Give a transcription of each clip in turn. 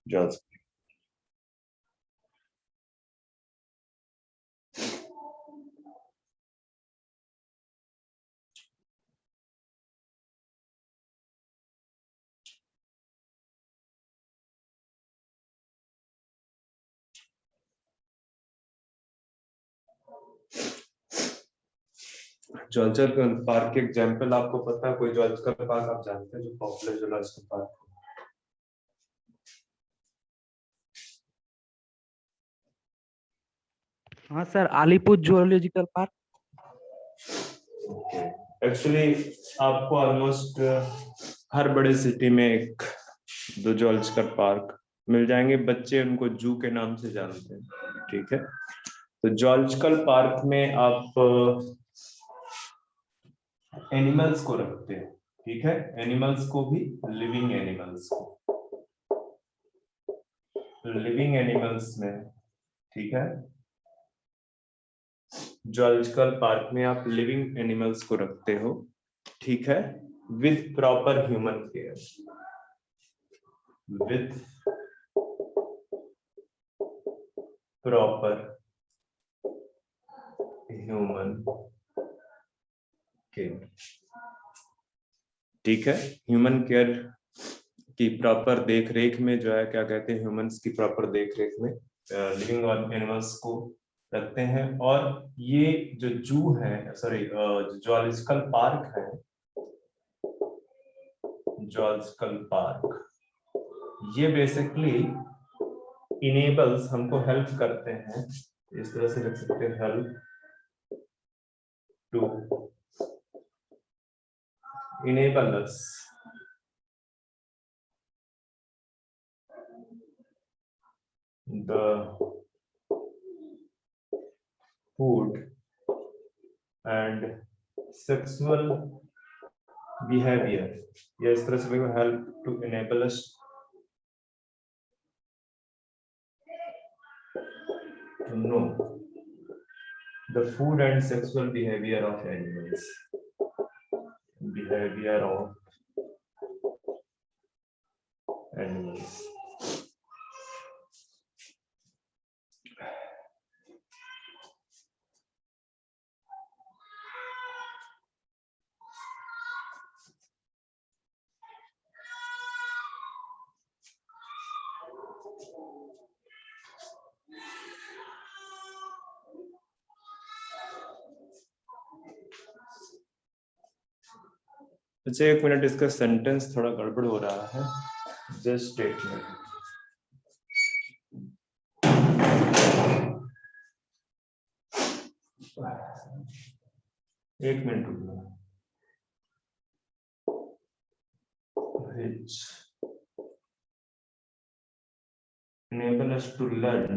George जॉर्जिकल park के example आपको पता है? कोई जॉर्जिकल पार्क आप जानते हैं जो पॉपुलर जूलॉजिकल पार्क? हाँ sir, Alipur zoological park. Actually आपको ऑलमोस्ट हर बड़े सिटी में एक दो जूलॉजिकल पार्क मिल जाएंगे। बच्चे उनको जू के नाम से जानते हैं, ठीक है। तो जूलॉजिकल पार्क में आप एनिमल्स को रखते हैं, ठीक है। एनिमल्स को भी, लिविंग एनिमल्स को, लिविंग एनिमल्स में, ठीक है। जूलॉजिकल पार्क में आप लिविंग एनिमल्स को रखते हो, ठीक है, with proper human care, with proper human care, ठीक है। ह्यूमन केयर की प्रॉपर देख रेख में जो है, क्या कहते हैं, ह्यूमंस की प्रॉपर देख रेख में लिविंग एनिमल्स को रखते हैं। और ये जो जू है, सॉरी, जूलॉजिकल पार्क है, जूलॉजिकल पार्क, ये बेसिकली इनेबल्स, हमको हेल्प करते हैं, इस तरह से लिख सकते हैं, help to enable us the food and sexual behaviour, या इस तरह से help to enable us to know the food and sexual behavior of animals, behavior of animals. अच्छा, एक मिनट, इसका सेंटेंस थोड़ा गड़बड़ हो रहा है। जस्ट स्टेटमेंट, एक मिनट रुकना। Which enable us to learn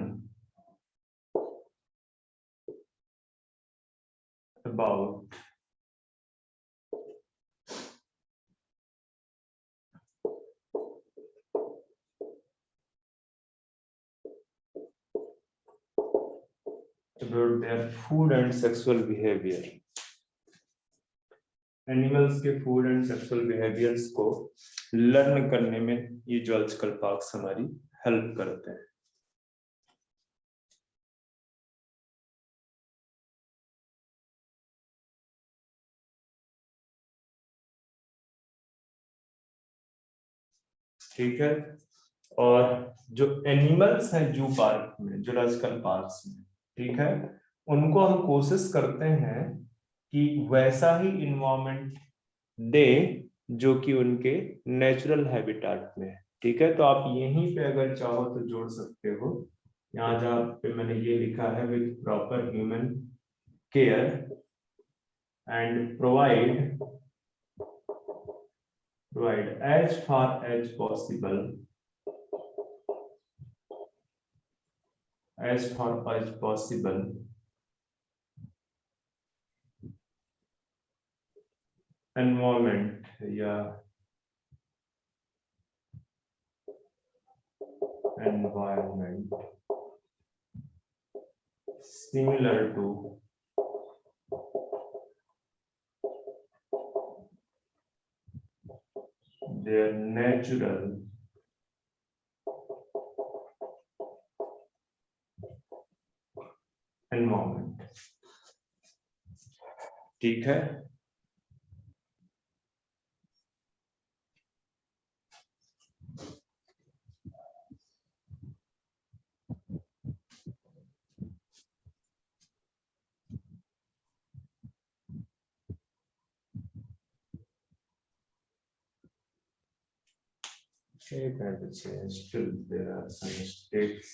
about their food and sexual behavior. Animals के फूड एंड सेक्सुअल बिहेवियर्स को लर्न करने में ये जूलॉजिकल पार्क्स हमारी हेल्प करते हैं। ठीक है। और जो एनिमल्स हैं जू पार्क में, जूलॉजिकल पार्क्स में, ठीक है, उनको हम कोशिश करते हैं कि वैसा ही इन्वायरमेंट दे जो कि उनके नेचुरल हैबिटेट में है, ठीक है। तो आप यहीं पे अगर चाहो तो जोड़ सकते हो, यहाँ जहाँ पे मैंने ये लिखा है, with proper human care and provide as far as possible, environment या environment similar to their natural environment. ठीक है, still there are some mistakes,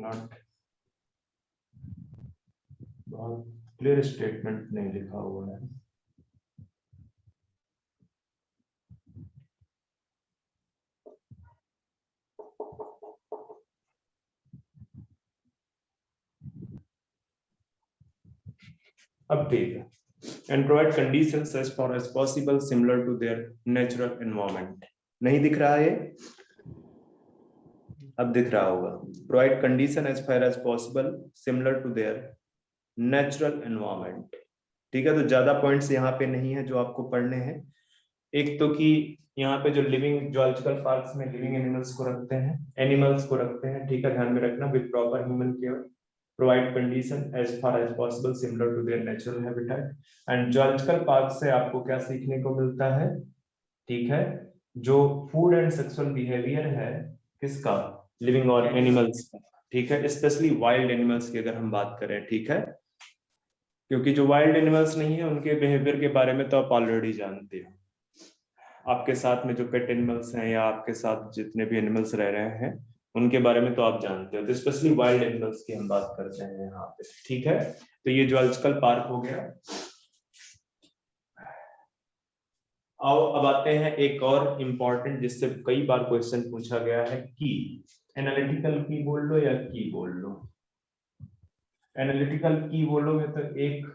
not बहुत क्लियर स्टेटमेंट नहीं लिखा हुआ है। अब देखिए, and provide conditions as far as possible similar to their natural environment। नहीं दिख रहा है, अब दिख रहा होगा। provide condition as far as possible similar to their natural environment। ठीक है, तो ज्यादा पॉइंट्स यहाँ पे नहीं है जो आपको पढ़ने हैं। एक तो कि यहाँ पे जो लिविंग जूलॉजिकल पार्क्स में लिविंग एनिमल्स को रखते हैं, एनिमल्स को रखते हैं, ठीक है, ध्यान में रखना, with proper human care, provide condition as far as possible similar to their natural habitat. And zoological park से आपको क्या सीखने को मिलता है, ठीक है, जो फूड एंड सेक्सुअल बिहेवियर है किसका, लिविंग और एनिमल्स का, ठीक है, स्पेशली वाइल्ड एनिमल्स की अगर हम बात करें, ठीक है, क्योंकि जो वाइल्ड एनिमल्स नहीं है उनके बिहेवियर के बारे में तो आप ऑलरेडी जानते हो। आपके साथ में जो पेट एनिमल्स हैं या आपके साथ जितने भी एनिमल्स रह रहे हैं उनके बारे में तो आप जानते हो, तो स्पेशली वाइल्ड एनिमल्स की हम बात करते हैं यहाँ पे, ठीक है। तो ये जूलॉजिकल पार्क हो गया। आओ अब आते हैं एक और इम्पोर्टेंट, जिससे कई बार क्वेश्चन पूछा गया है, की। एनालिटिकल की बोल लो या की बोल लो। एनालिटिकल की बोलोगे तो एक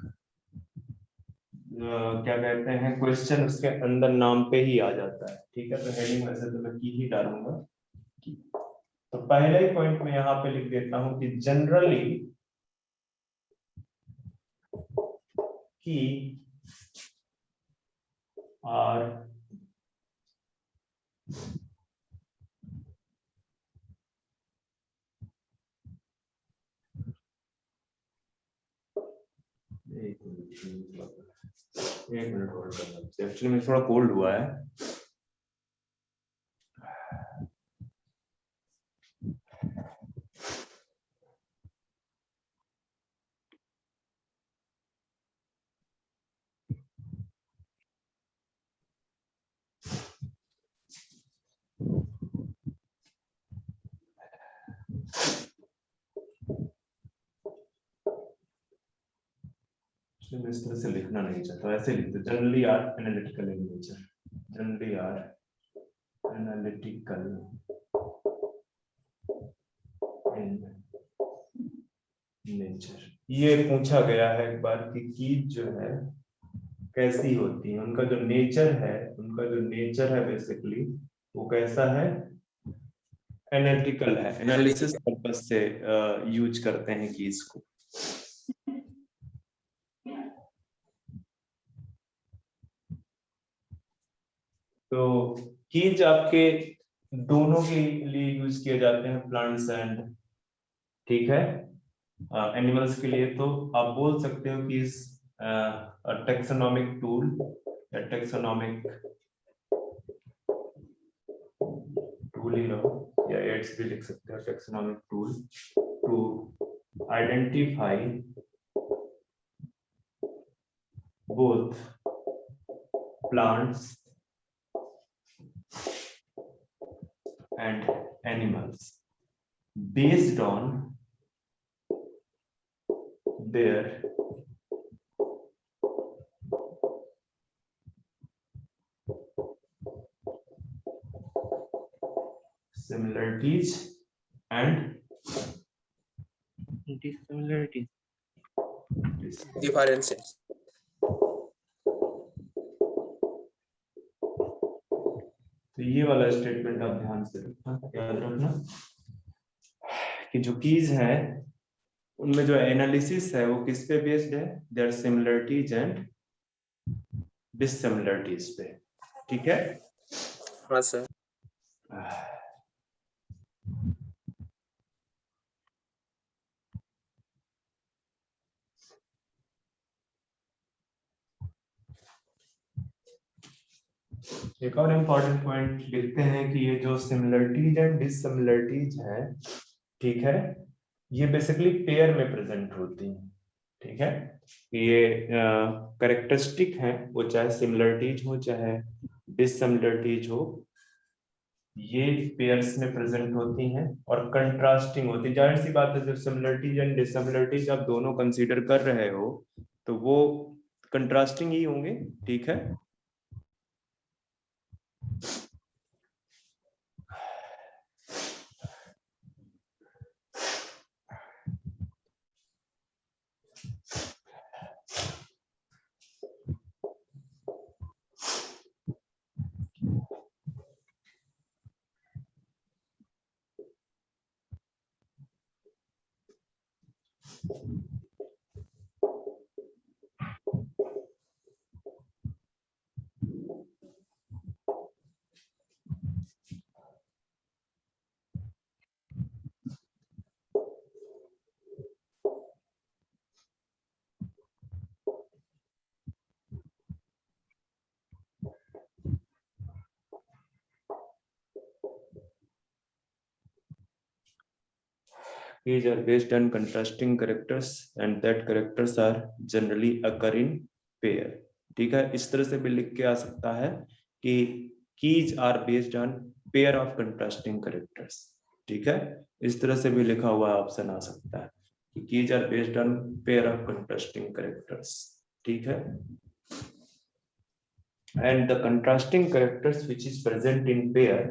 क्या कहते हैं क्वेश्चन उसके अंदर नाम पे ही आ जाता है, ठीक है, तो हेडिंग वैसे तो मैं की ही डालूंगा। तो पहले ही पॉइंट में यहाँ पे लिख देता हूं कि जनरली की आर एक मिनट होल्ड करना, एक्चुअली मैं थोड़ा कोल्ड हुआ है। मैं इस तरह से लिखना नहीं चाहता, ऐसे लिखते generally are analytical in nature, generally are analytical in nature. ये पूछा गया है एक बार कि कीज जो है कैसी होती है, उनका जो नेचर है, उनका जो नेचर है बेसिकली वो कैसा है, एनालिटिकल है, एनालिसिस पर्पस से यूज करते हैं कीज को। तो कीज आपके दोनों के लिए यूज किए जाते हैं, प्लांट्स एंड, ठीक है, एनिमल्स के लिए। तो आप बोल सकते हो कि इस टेक्सोनोमिक टूल या टेक्सोनोमिक टूल ही लो या एड्स भी लिख सकते हो, taxonomic tool to identify both plants and animals based on their similarities and dissimilarities, differences। तो ये वाला स्टेटमेंट आप ध्यान से रखना, याद रखना कि जो कीज है उनमें जो एनालिसिस है वो किस पे बेस्ड है, देयर सिमिलरिटीज एंड डिससिमिलरिटीज पे, ठीक है। हाँ सर। एक और इम्पोर्टेंट पॉइंट लिखते हैं कि ये जो सिमिलरिटीज एंड डिससिमिलरिटीज है, ठीक है, ये बेसिकली पेयर में प्रेजेंट होती हैं, ठीक है। ये कैरेक्टरिस्टिक हैं, वो चाहे सिमिलरिटीज हो चाहे डिससिमिलरिटीज हो, ये पेयर्स में प्रेजेंट होती हैं और कंट्रास्टिंग होती है। जाहिर सी बात है, जब सिमिलरिटीज एंड डिससिमिलरिटीज आप दोनों कंसीडर कर रहे हो तो वो कंट्रास्टिंग ही होंगे, ठीक है। These are based on contrasting characters and that characters are generally occur in pair, ठीक है। इस तरह से भी लिख के आ सकता है कि keys are based on pair of contrasting characters, ठीक है। इस तरह से भी लिखा हुआ ऑप्शन आ सकता है कि keys are based on pair of contrasting characters, ठीक है। And the contrasting characters which is present in pair,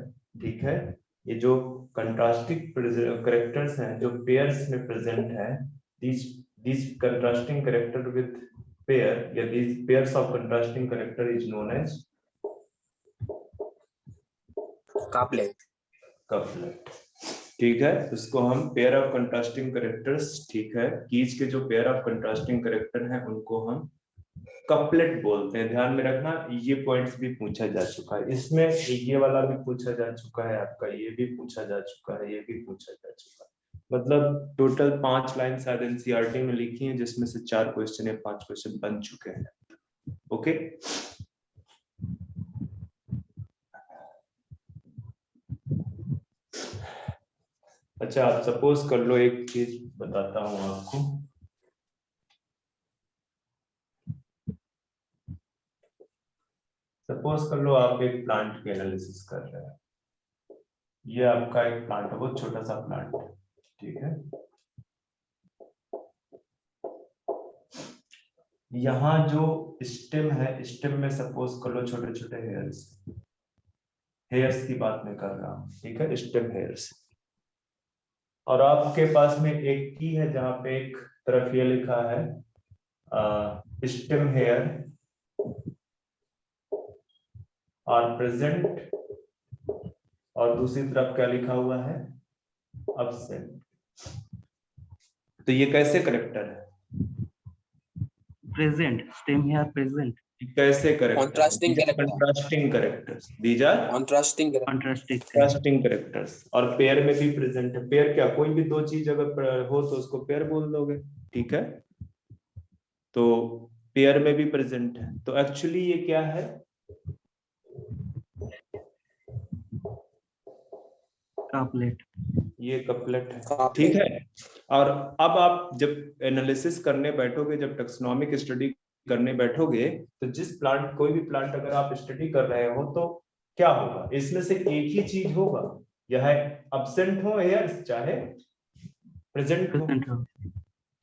ठीक है, ये जो कंट्रास्टिंग कैरेक्टर्स हैं जो पेयर्स में प्रेजेंट है, these contrasting character with pair या these pairs of contrasting character is known as couplet. ठीक है। उसको हम पेयर ऑफ कंट्रास्टिंग कैरेक्टर्स, ठीक है, कीज के जो पेयर ऑफ कंट्रास्टिंग कैरेक्टर हैं उनको हम कपलेट बोलते हैं। ध्यान में रखना, ये पॉइंट्स भी पूछा जा चुका है इसमें, ये वाला भी पूछा जा चुका है आपका, ये भी पूछा जा चुका है, ये भी पूछा जा चुका है। मतलब टोटल 5 लाइन शायद एनसीईआरटी में लिखी है जिसमें से 4 क्वेश्चन या 5 क्वेश्चन बन चुके हैं। ओके, अच्छा आप सपोज कर लो, एक चीज बताता हूं आपको। सपोज कर लो आप एक प्लांट की एनालिसिस कर रहे हैं, ये आपका एक प्लांट है, बहुत छोटा सा प्लांट है, ठीक है। यहाँ जो स्टेम है, स्टेम में सपोज कर लो छोटे छोटे हेयर्स की बात मैं कर रहा हूँ, ठीक है, स्टेम हेयर्स। और आपके पास में एक की है जहां पे एक तरफ ये लिखा है स्टेम हेयर और प्रेजेंट, और दूसरी तरफ क्या लिखा हुआ है, अब्सेंट। तो ये कैसे करेक्टर है? Present, stem hair present. कैसे character? Contrasting character. Contrasting characters, these are contrasting contrasting characters. और पेयर में भी प्रेजेंट है। पेयर क्या, कोई भी दो चीज अगर हो तो उसको पेयर बोल दोगे, ठीक है। तो पेयर में भी प्रेजेंट है, तो एक्चुअली ये क्या है, कपलेट। ये कपलेट है, ठीक है। और अब आप जब एनालिसिस करने बैठोगे, जब टैक्सोनॉमिक स्टडी करने बैठोगे, तो जिस प्लांट, कोई भी प्लांट अगर आप स्टडी कर रहे हो तो क्या होगा, इसमें से एक ही चीज होगा, यह अब्सेंट हो हेयर्स चाहे प्रेजेंट हो,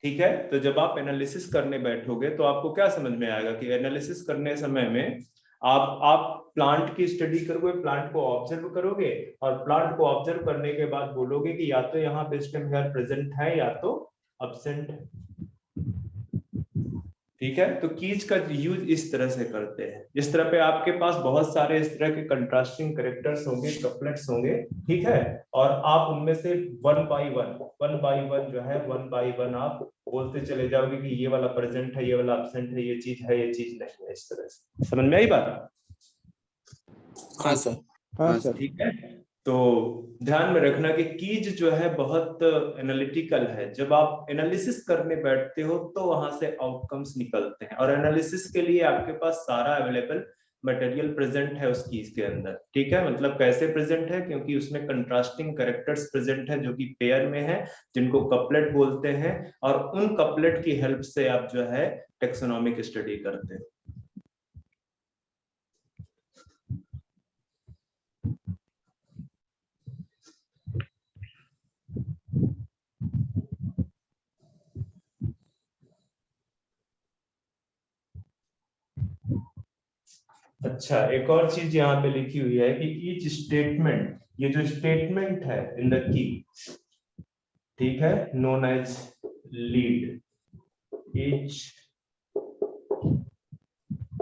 ठीक है। तो जब आप एनालिसिस करने बैठोगे तो आपको क्या समझ में आएगा कि एनालिसिस करने समय में आप प्लांट की स्टडी करोगे, प्लांट को ऑब्जर्व करोगे, और प्लांट को ऑब्जर्व करने के बाद बोलोगे कि या तो यहाँ पे स्टेम हेयर प्रेजेंट है या तो अब्सेंट है, ठीक है। तो कीज का यूज इस तरह से करते हैं। इस तरह पे आपके पास बहुत सारे इस तरह के कंट्रास्टिंग कैरेक्टर्स होंगे, कपलेट्स होंगे, ठीक है। और आप उनमें से वन बाय वन जो है, वन बाय वन आप बोलते चले जाओगे कि ये वाला प्रेजेंट है, ये वाला अब्सेंट है, ये चीज है, ये चीज नहीं है। इस तरह से समझ में आई बात? हाँ सर, हाँ सर। ठीक है। तो ध्यान में रखना कि कीज जो है बहुत एनालिटिकल है। जब आप एनालिसिस करने बैठते हो तो वहां से आउटकम्स निकलते हैं, और एनालिसिस के लिए आपके पास सारा अवेलेबल मटेरियल प्रेजेंट है उस कीज के अंदर। ठीक है, मतलब कैसे प्रेजेंट है, क्योंकि उसमें कंट्रास्टिंग कैरेक्टर्स प्रेजेंट है जो कि पेयर में है, जिनको कपलेट बोलते हैं, और उन कपलेट की हेल्प से आप जो है टेक्सोनॉमिक स्टडी करते हैं। अच्छा, एक और चीज यहाँ पे लिखी हुई है कि ईच स्टेटमेंट, ये जो स्टेटमेंट है इन द की, ठीक है, known as lead, each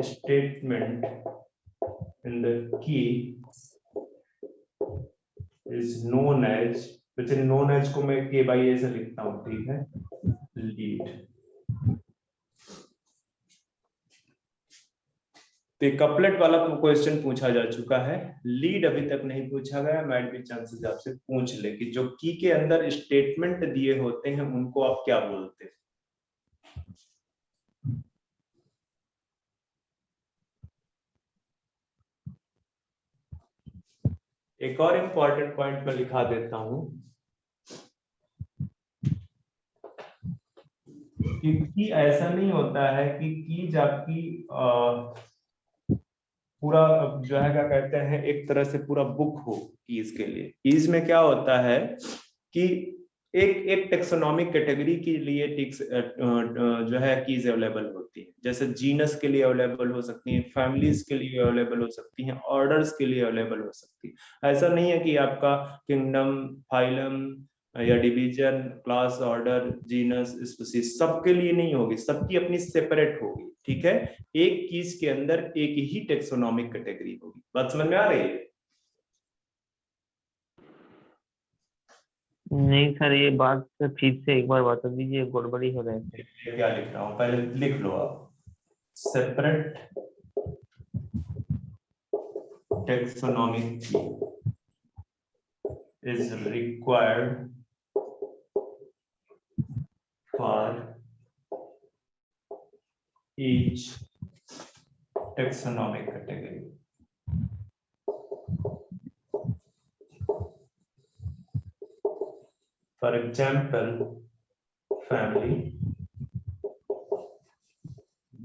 statement in the key is known as, वैसे नोन एज को मैं के बाई ए से लिखता हूं, ठीक है, लीड। तो कपलेट वाला क्वेश्चन पूछा जा चुका है, लीड अभी तक नहीं पूछा गया, माइट बी चांसेस आपसे पूछ ले कि जो की के अंदर स्टेटमेंट दिए होते हैं उनको आप क्या बोलते हैं। एक और इंपॉर्टेंट पॉइंट मैं लिखा देता हूं कि ऐसा नहीं होता है कि कीज आपकी पूरा जो है क्या कहते हैं एक तरह से पूरा बुक हो कीज के लिए। कीज में क्या होता है कि एक एक टेक्सोनॉमिक कैटेगरी के लिए जो है कीज अवेलेबल होती है, जैसे जीनस के लिए अवेलेबल हो सकती हैं, फैमिलीज के लिए अवेलेबल हो सकती हैं, ऑर्डर्स के लिए अवेलेबल हो सकती है। ऐसा नहीं है कि आपका किंगडम, फाइलम या division, class, order, genus, species सबके लिए नहीं होगी, सबकी अपनी सेपरेट होगी। ठीक है, एक कीज के अंदर एक ही टेक्सोनॉमिक कैटेगरी होगी। बात समझ में आ रही है? नहीं सर, ये बात फिर से एक बार बता दीजिए, गड़बड़ी हो रहा है। क्या लिख रहा हूं, पहले लिख लो आप। Separate taxonomic is required for each taxonomic category. For example, family,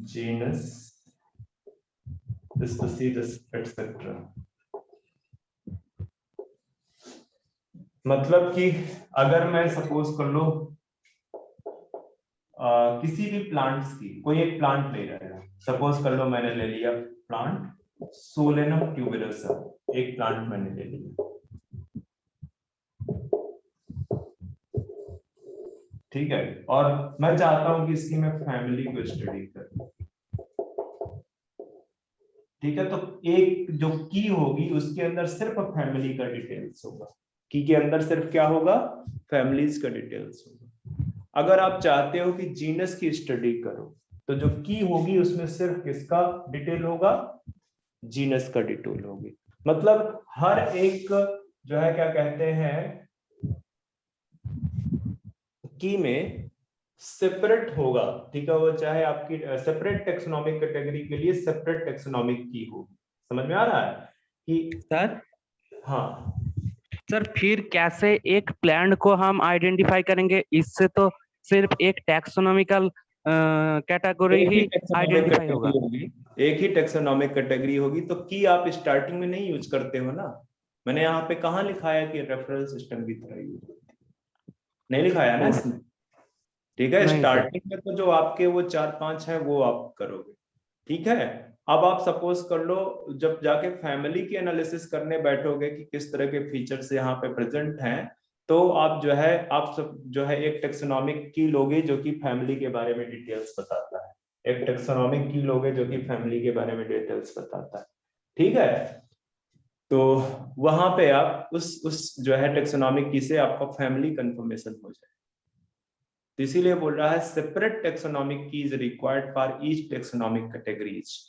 genus, species, etc. मतलब कि अगर मैं सपोज कर लो किसी भी प्लांट्स की, कोई एक प्लांट ले रहा है, सपोज कर लो मैंने ले लिया प्लांट सोलेनम ट्यूबरोसम, एक प्लांट मैंने ले लिया, ठीक है, और मैं चाहता हूं कि इसकी मैं फैमिली को स्टडी करूं। ठीक है, तो एक जो की होगी उसके अंदर सिर्फ फैमिली का डिटेल्स होगा, की के अंदर सिर्फ क्या होगा, फैमिलीज का डिटेल्स होगा। अगर आप चाहते हो कि जीनस की स्टडी करो तो जो की होगी उसमें सिर्फ किसका डिटेल होगा, जीनस का डिटेल होगी। मतलब हर एक जो है क्या कहते हैं की में सेपरेट होगा। ठीक है, वो चाहे आपकी सेपरेट टेक्सोनॉमिक कैटेगरी के लिए सेपरेट टेक्सोनॉमिक की होगी। समझ में आ रहा है कि सर हाँ सर फिर कैसे एक प्लांट को हम आइडेंटिफाई करेंगे? इससे तो सिर्फ एक टैक्सोनॉमिकल कैटेगरी एक ही ही टेक्सोनॉमिक आइडेंटिफाई कैटेगरी होगा। होगी, एक ही टेक्सोनॉमिक कैटेगरी होगी। तो की आप स्टार्टिंग में नहीं यूज करते हो ना, मैंने यहाँ पे कहाँ लिखा है कि रेफरल सिस्टम की तरह यूज होती है, नहीं लिखाया ना इसमें। ठीक है, नहीं सर। स्टार्टिंग में तो जो आपके वो 4-5 है वो आप करोगे। ठीक है, अब आप सपोज कर लो जब जाके फैमिली की एनालिसिस करने बैठोगे कि किस तरह के फीचर्स यहाँ पे प्रेजेंट हैं, तो आप जो है आप सब जो है एक टेक्सोनॉमिक की लोगे जो कि फैमिली के बारे में डिटेल्स बताता है, एक टेक्सोनॉमिक की लोगे जो कि फैमिली के बारे में डिटेल्स बताता है। ठीक है, तो वहां पे आप उस जो है टेक्सोनॉमिक की से आपका फैमिली कंफर्मेशन हो जाए। तो इसीलिए बोल रहा है सेपरेट टेक्सोनॉमिक की is required for each taxonomic categories.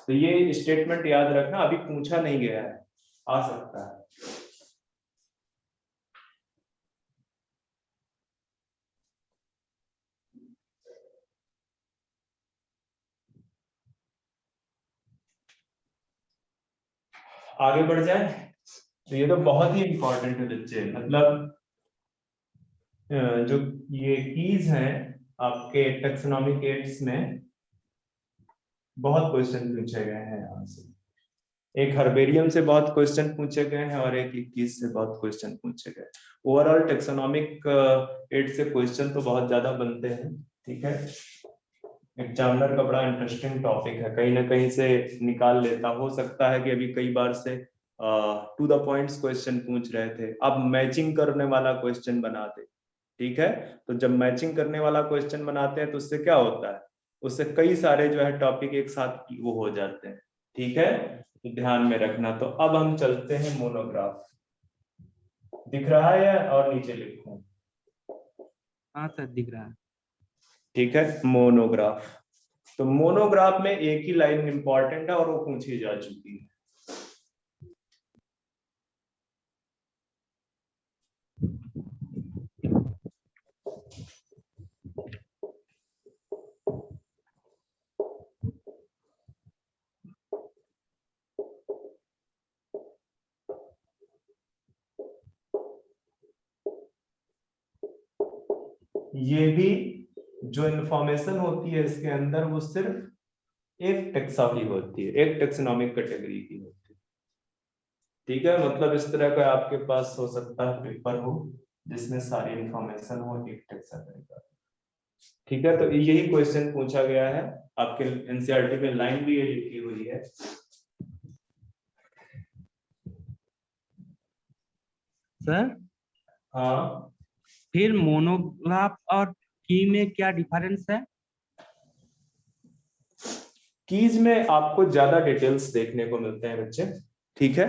तो ये स्टेटमेंट याद रखना, अभी पूछा नहीं गया है, आ सकता है। आगे बढ़ जाए। तो ये तो बहुत ही इंपॉर्टेंट है बच्चे, मतलब जो ये कीज हैं आपके टैक्सोनॉमिक एड्स में बहुत क्वेश्चन पूछे गए हैं यहाँ से। एक हर्बेरियम से बहुत क्वेश्चन पूछे गए हैं और एक कीज से बहुत क्वेश्चन पूछे गए। ओवरऑल टैक्सोनॉमिक एड से क्वेश्चन तो बहुत ज्यादा बनते हैं, ठीक है। एग्जामिनर का बड़ा इंटरेस्टिंग टॉपिक है, कहीं ना कहीं से निकाल लेता। हो सकता है कि अभी कई बार से टू द पॉइंट्स क्वेश्चन पूछ रहे थे, अब मैचिंग करने वाला क्वेश्चन बना दे, ठीक है। तो जब मैचिंग करने वाला क्वेश्चन बनाते हैं तो उससे क्या होता है, उससे कई सारे जो है टॉपिक एक साथ वो हो जाते हैं, ठीक है। तो ध्यान में रखना। तो अब हम चलते हैं मोनोग्राफ। दिख रहा है और नीचे लिखूं? हाँ सर दिख रहा है। ठीक है, मोनोग्राफ। तो मोनोग्राफ में एक ही लाइन इंपॉर्टेंट है और वो पूछी जा चुकी है। ये भी जो इंफॉर्मेशन होती है इसके अंदर वो सिर्फ एक टेक्सा की होती है, एक टेक्सोनॉमिक कैटेगरी की होती है, ठीक है। मतलब इस तरह का आपके पास हो सकता है पेपर हो जिसमें सारी इंफॉर्मेशन हो एक टेक्सा का, ठीक है। तो यही क्वेश्चन पूछा गया है आपके एनसीईआरटी में, लाइन भी ये लिखी हुई है। सर हाँ, फिर मोनोग्राफ और की में क्या डिफरेंस है? कीज में आपको ज्यादा डिटेल्स देखने को मिलते हैं बच्चे, ठीक है।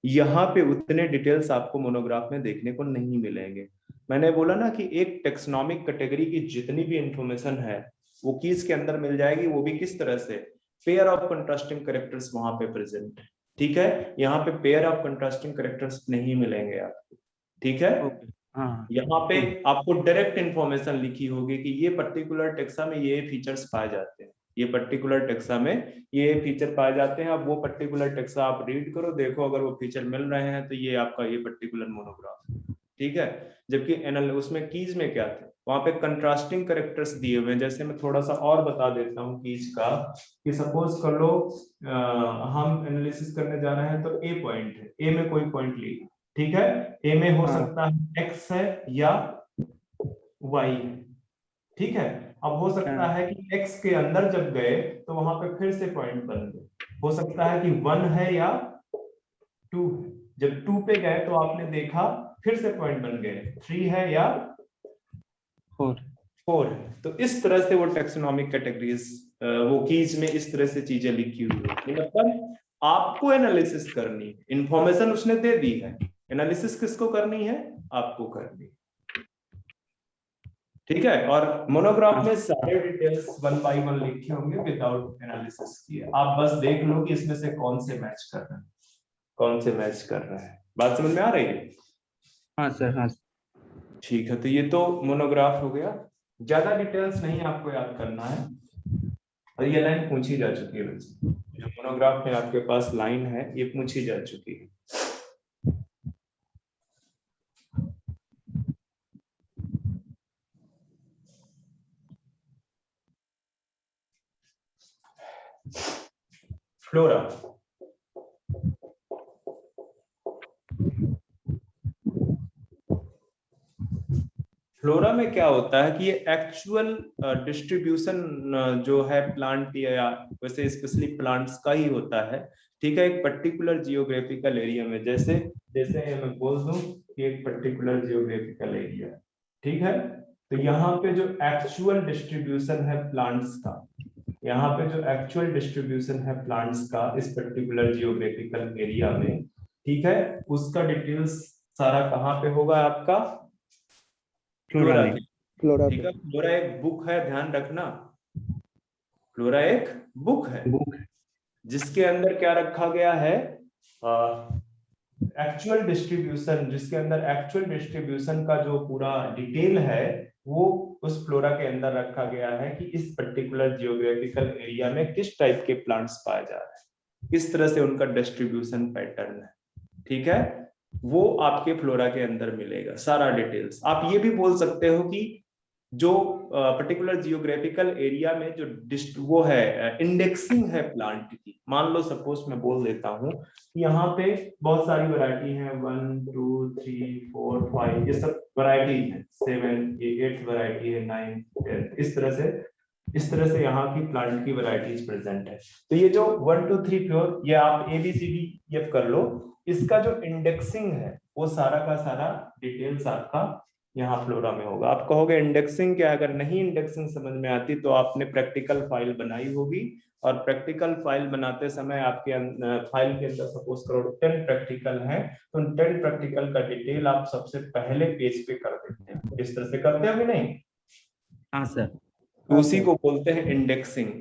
यहाँ पे उतने डिटेल्स आपको मोनोग्राफ में देखने को नहीं मिलेंगे। मैंने बोला ना कि एक टेक्सोनॉमिक कैटेगरी की जितनी भी इंफॉर्मेशन है वो कीज के अंदर मिल जाएगी, वो भी किस तरह से, पेयर ऑफ कंट्रास्टिंग कैरेक्टर्स वहां पे प्रेजेंट है, ठीक है। यहाँ पे पेयर ऑफ कंट्रास्टिंग कैरेक्टर्स नहीं मिलेंगे आपको, ठीक है। ओके हाँ यहाँ पे आपको डायरेक्ट इंफॉर्मेशन लिखी होगी कि ये पर्टिकुलर टेक्सा में ये फीचर्स पाए जाते हैं, ये पर्टिकुलर टेक्सा में ये फीचर पाए जाते हैं। अब वो पर्टिकुलर टेक्सा आप रीड करो, देखो अगर वो फीचर मिल रहे हैं तो ये आपका ये पर्टिकुलर मोनोग्राफ, ठीक है। जबकि एनल उसमें कीज में क्या थे, वहां पे कंट्रास्टिंग कैरेक्टर्स दिए हुए हैं। जैसे मैं थोड़ा सा और बता देता हूँ कीज का, कि सपोज कर लो हम एनालिसिस करने जा रहे हैं तो ए पॉइंट है, ए में कोई पॉइंट लिया, ठीक है। ए में हो हाँ। सकता है एक्स है या वाई है, ठीक है। अब हो सकता है कि एक्स के अंदर जब गए तो वहां पे फिर से पॉइंट बन गए, हो सकता है कि 1 है या 2 है। जब 2 पे गए तो आपने देखा फिर से पॉइंट बन गए, 3 है या 4 है। तो इस तरह से वो टैक्सोनॉमिक कैटेगरीज वो कीज में इस तरह से चीजें लिखी हुई होती है। मतलब आपको एनालिसिस करनी है, इंफॉर्मेशन उसने दे दी है, एनालिसिस किसको करनी है, आपको करनी है, ठीक है। और मोनोग्राफ में सारे डिटेल्स 1 बाय 1 लिखे होंगे विदाउट एनालिसिस किए। आप बस देख लो कि इसमें से कौन से मैच कर रहे हैं, कौन से मैच कर रहे हैं। बात समझ में आ रही है? हाँ सर हाँ। ठीक है, तो ये तो मोनोग्राफ हो गया। ज्यादा डिटेल्स नहीं आपको याद करना है, और ये लाइन पूछी जा चुकी है बच्चे, जो मोनोग्राफ में आपके पास लाइन है ये पूछी जा चुकी है। फ्लोरा, फ्लोरा में क्या होता है कि ये एक्चुअल डिस्ट्रीब्यूशन जो है प्लांट या वैसे स्पेशली प्लांट्स का ही होता है, ठीक है। एक पर्टिकुलर जियोग्राफिकल एरिया में, जैसे जैसे मैं बोल दूं कि एक पर्टिकुलर जियोग्राफिकल एरिया, ठीक है। तो यहाँ पे जो एक्चुअल डिस्ट्रीब्यूशन है प्लांट्स का, यहाँ पे जो एक्चुअल डिस्ट्रीब्यूशन है प्लांट्स का इस पर्टिकुलर जियोग्राफिकल एरिया में, ठीक है, उसका डिटेल्स सारा कहाँ पे होगा आपका, फ्लोरा की, ठीक है। फ्लोरा एक बुक है, ध्यान रखना, फ्लोरा एक बुक है जिसके अंदर क्या रखा गया है, एक्चुअल डिस्ट्रीब्यूशन, जिसके अंदर एक्चुअल डिस्ट्रीब्यूशन का जो पूरा डिटेल है वो उस फ्लोरा के अंदर रखा गया है कि इस पर्टिकुलर जियोग्राफिकल एरिया में किस टाइप के प्लांट्स पाए जा रहे हैं, किस तरह से उनका डिस्ट्रीब्यूशन पैटर्न है, ठीक है, वो आपके फ्लोरा के अंदर मिलेगा सारा डिटेल्स। आप ये भी बोल सकते हो कि जो पर्टिकुलर जियोग्राफिकल एरिया में जो वो है इंडेक्सिंग है प्लांट की, मान लो सपोज मैं बोल देता हूँ कि यहाँ पे बहुत सारी वैरायटी है, 1 2 3 4 5 ये सब वैरायटी है, 7 8 वैरायटी है, 9 10 इस तरह से यहाँ की प्लांट की वैरायटीज प्रेजेंट है। तो ये जो 1 2 3 4 ये आप ABCD कर लो, इसका जो इंडेक्सिंग है वो सारा का सारा डिटेल्स आपका यहाँ फ्लोरा में होगा। आप कहोगे इंडेक्सिंग क्या है, अगर नहीं इंडेक्सिंग समझ में आती तो आपने प्रैक्टिकल फाइल बनाई होगी, और प्रैक्टिकल फाइल बनाते समय आपके फाइल के अंदर सपोज करो 10 प्रैक्टिकल है, तो 10 प्रैक्टिकल का डिटेल आप सबसे पहले पेज पे कर देते हैं। इस तरह से करते हो कि नहीं? हाँ सर। तो उसी को बोलते हैं इंडेक्सिंग,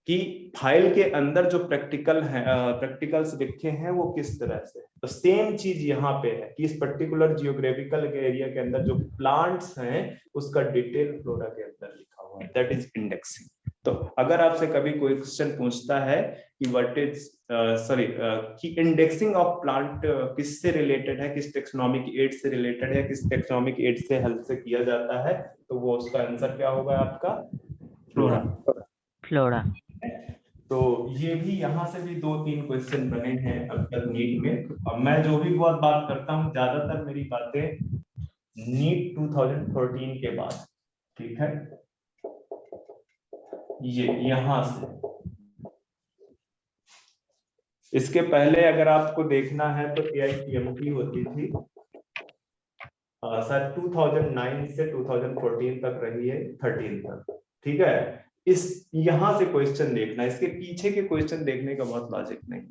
कि फाइल के अंदर जो प्रैक्टिकल्स लिखे हैं वो किस तरह से। तो सेम चीज यहाँ पे है कि इस पर्टिकुलर जियोग्राफिकल एरिया के अंदर जो प्लांट्स हैं उसका डिटेल फ्लोरा के अंदर लिखा हुआ है, दैट इज इंडेक्सिंग। तो अगर आपसे कभी कोई क्वेश्चन पूछता है कि व्हाट इज कि इंडेक्सिंग ऑफ प्लांट किससे रिलेटेड है, किस टेक्सोनॉमिक एड से रिलेटेड है, किस टेक्सोनॉमिक एड से हेल्प से किया जाता है, तो वो उसका आंसर क्या होगा आपका? फ्लोरा। फ्लोरा। तो ये भी यहाँ से भी 2-3 क्वेश्चन बने हैं अब तक नीट में। अब मैं जो भी बहुत बात करता हूँ ज्यादातर मेरी बातें नीट 2014 के बाद, ठीक है, ये यहाँ से। इसके पहले अगर आपको देखना है तो AICMT होती थी, सर 2009 से 2014 तक रही है, 13 तक, ठीक है। इस यहां से क्वेश्चन देखना, इसके पीछे के क्वेश्चन देखने का बहुत लॉजिक नहीं।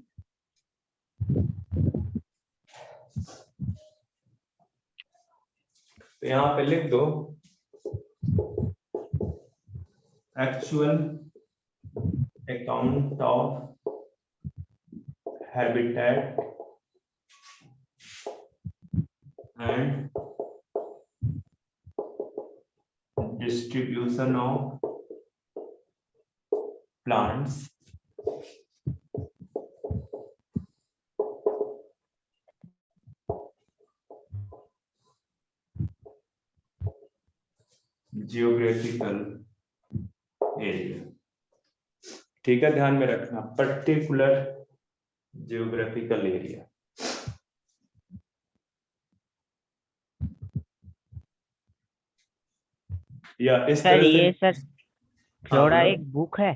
तो यहाँ पे लिख दो actual account of habitat and distribution of plants geographical area, ठीक है, ध्यान में रखना पर्टिकुलर जियोग्राफिकल एरिया। या इस सर तरह से, ये सर फ्लोरा बोलो। एक बुक है?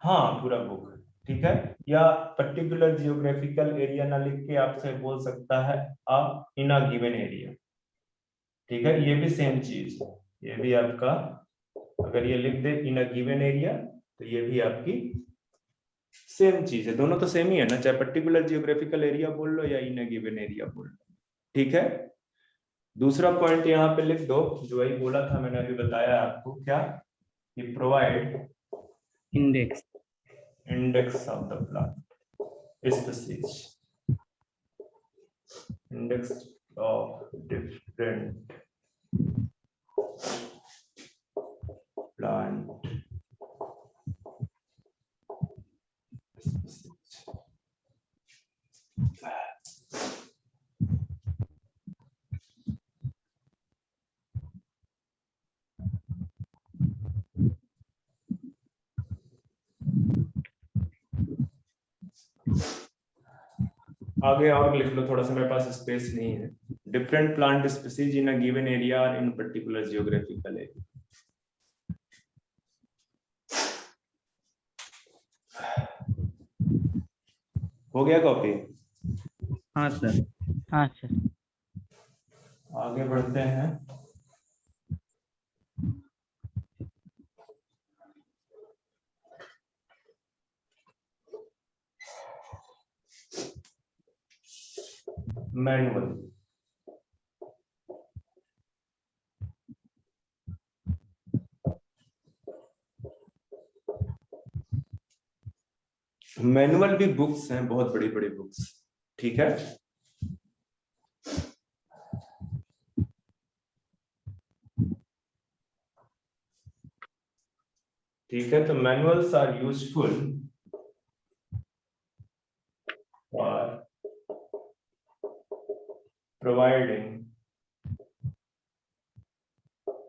हाँ पूरा बुक है, ठीक है। या पर्टिकुलर जियोग्राफिकल एरिया ना लिख के आपसे बोल सकता है आप इन अ गिवन एरिया, ठीक है, ये भी सेम चीज है। ये भी आपका अगर ये लिख दे इन अ गिवन एरिया तो ये भी आपकी सेम चीज है, दोनों तो सेम ही है ना, चाहे पर्टिकुलर जियोग्राफिकल एरिया बोल लो या इन अ गिवन एरिया बोल लो, ठीक है। दूसरा पॉइंट यहाँ पे लिख दो, जो वही बोला था मैंने अभी बताया आपको, क्या कि provide index index of the plant species, index of different plant species। आगे और लिख लो, थोड़ा सा मेरे पास स्पेस नहीं है। Different plant species in a given area और इन पर्टिकुलर जियोग्राफिकल एरिया। हो गया कॉपी? हाँ सर। हाँ सर। आगे बढ़ते हैं। मैनुअल, मैनुअल भी बुक्स हैं, बहुत बड़ी बड़ी बुक्स, ठीक है। ठीक है, तो manuals are useful providing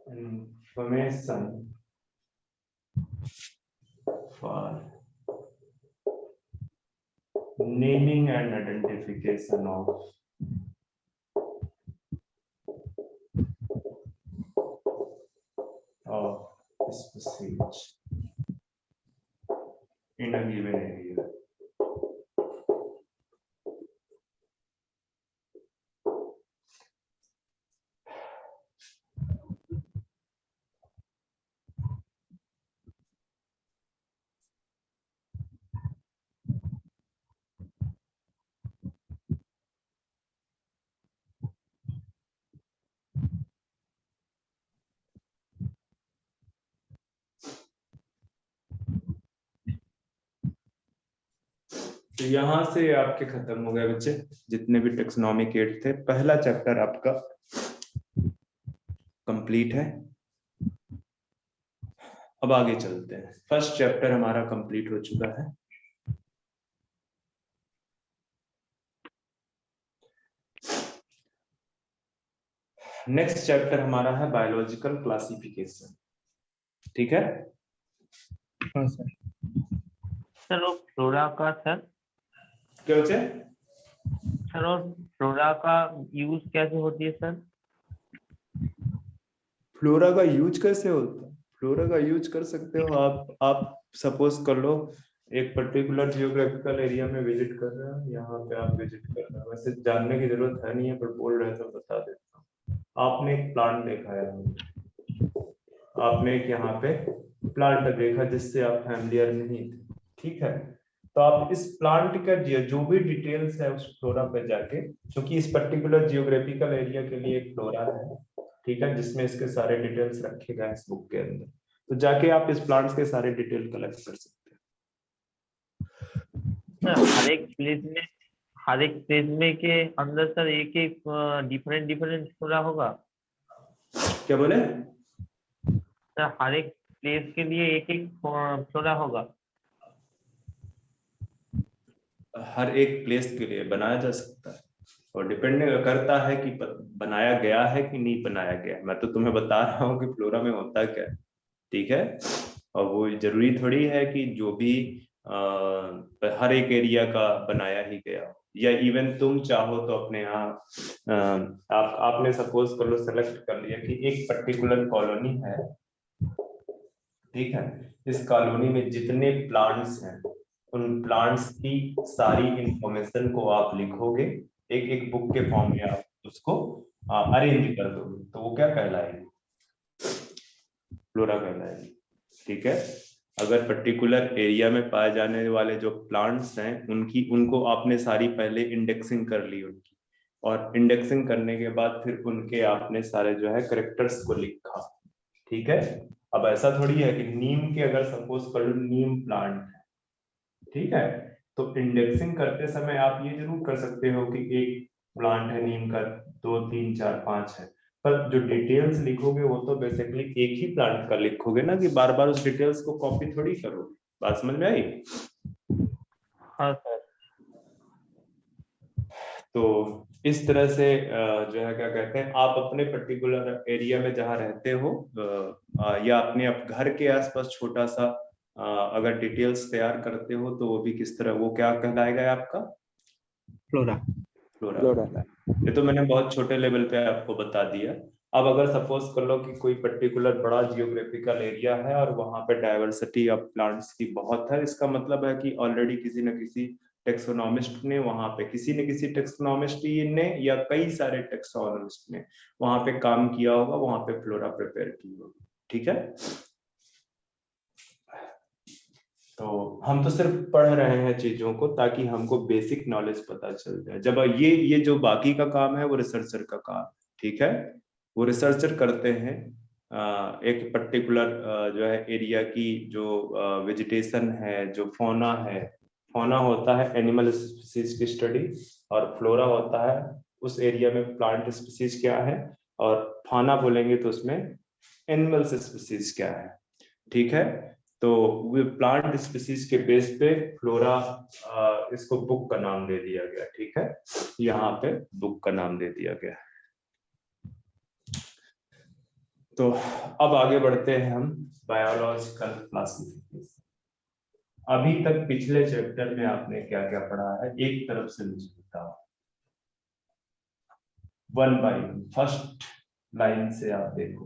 information for naming and identification of species in a given area. तो यहां से आपके खत्म हो गए बच्चे जितने भी टेक्सोनॉमिक एड थे। पहला चैप्टर आपका कंप्लीट है। अब आगे चलते हैं। फर्स्ट चैप्टर हमारा कंप्लीट हो चुका है। नेक्स्ट चैप्टर हमारा है बायोलॉजिकल क्लासिफिकेशन। ठीक है। हाँ सर। सर और फ्लोरा का सर क्या बच्चे? सर और फ्लोरा का यूज कैसे होती है सर? फ्लोरा का यूज कैसे होता है? फ्लोरा का यूज कर सकते हो आप सपोज कर लो एक पर्टिकुलर जियोग्राफिकल एरिया में विजिट कर रहे हो, यहाँ पे आप विजिट कर रहे हो। वैसे जानने की जरूरत है नहीं है पर बोल रहे तो बता देता हूँ। आपने एक प्लांट देखा है, आपने एक यहाँ पे प्लांट देखा जिससे आप फैमिलियर नहीं थे, ठीक है। तो आप इस प्लांट का जो भी डिटेल्स है उस फ्लोरा पे जाके, क्योंकि इस पर्टिकुलर जियोग्राफिकल एरिया के लिए एक फ्लोरा है, ठीक है, जिसमें इसके सारे डिटेल्स रखे गए इस बुक के अंदर, तो जाके आप इस प्लांट्स के सारे डिटेल कलेक्ट कर सकते हैं। हर एक प्लेस में के अंदर सर एक एक डिफरेंट फ्लोरा होगा? क्या बोले? सर हर एक प्लेस के लिए एक एक फ्लोरा होगा? हर एक प्लेस के लिए बनाया जा सकता है और डिपेंड करता है कि बनाया गया है कि नहीं बनाया गया। मैं तो तुम्हें बता रहा हूँ कि फ्लोरा में होता क्या है, ठीक है। और वो जरूरी थोड़ी है कि जो भी हर एक एरिया का बनाया ही गया हो, या इवन तुम चाहो तो अपने यहाँ आपने सपोज कर लो सेलेक्ट कर लिया कि एक पर्टिकुलर कॉलोनी है, ठीक है। इस कॉलोनी में जितने प्लांट्स हैं उन प्लांट्स की सारी इंफॉर्मेशन को आप लिखोगे, एक एक बुक के फॉर्म में आप उसको अरेंज कर दोगे, तो वो क्या कहलाएगी? फ्लोरा कहलाएगी, ठीक है। अगर पर्टिकुलर एरिया में पाए जाने वाले जो प्लांट्स हैं उनको आपने सारी पहले इंडेक्सिंग कर ली उनकी, और इंडेक्सिंग करने के बाद फिर उनके आपने सारे जो है कैरेक्टर्स को लिखा, ठीक है। अब ऐसा थोड़ी है कि नीम के अगर सपोज कर लो नीम प्लांट है, ठीक है, तो इंडेक्सिंग करते समय आप ये जरूर कर सकते हो कि एक प्लांट है नीम का 2 3 4 5 है, पर जो डिटेल्स लिखोगे वो तो बेसिकली एक ही प्लांट का लिखोगे ना, कि बार बार उस डिटेल्स को कॉपी थोड़ी करोगे। बात समझ में आई? हाँ सर। तो इस तरह से जो है क्या कहते हैं, आप अपने पर्टिकुलर एरिया में जहाँ रहते हो या अपने घर के आसपास छोटा सा अगर डिटेल्स तैयार करते हो तो वो भी किस तरह, वो क्या कहलाएगा आपका? फ्लोरा। फ्लोरा। ये तो मैंने बहुत छोटे लेवल पे आपको बता दिया। अब अगर सपोज कर लो कि कोई पर्टिकुलर बड़ा जियोग्राफिकल एरिया है और वहां पे डाइवर्सिटी ऑफ प्लांट्स की बहुत है, इसका मतलब है कि ऑलरेडी किसी न किसी टेक्सोनॉमिस्ट ने वहां पे किसी टेक्सोनॉमिस्ट ने या कई सारे टेक्सोनॉमिस्ट ने वहां पे काम किया होगा, वहां पे फ्लोरा प्रिपेयर की होगी, ठीक है। तो हम तो सिर्फ पढ़ रहे हैं चीजों को ताकि हमको बेसिक नॉलेज पता चल जाए। जब ये जो बाकी का काम है वो रिसर्चर का काम, ठीक है। वो रिसर्चर करते हैं एक पर्टिकुलर जो है एरिया की जो वेजिटेशन है, जो फौना है। फौना होता है एनिमल स्पीसीज की स्टडी, और फ्लोरा होता है उस एरिया में प्लांट स्पीसीज क्या है, और फौना बोलेंगे तो उसमें एनिमल्स स्पीसीज क्या है, ठीक है। तो वो प्लांट स्पीसीज के बेस पे फ्लोरा इसको बुक का नाम दे दिया गया, ठीक है, यहाँ पे बुक का नाम दे दिया गया। तो अब आगे बढ़ते हैं हम बायोलॉजिकल क्लासिफिकेशन। अभी तक पिछले चैप्टर में आपने क्या क्या पढ़ा है, एक तरफ से मुझे बताओ, 1 बाय 1 फर्स्ट लाइन से आप देखो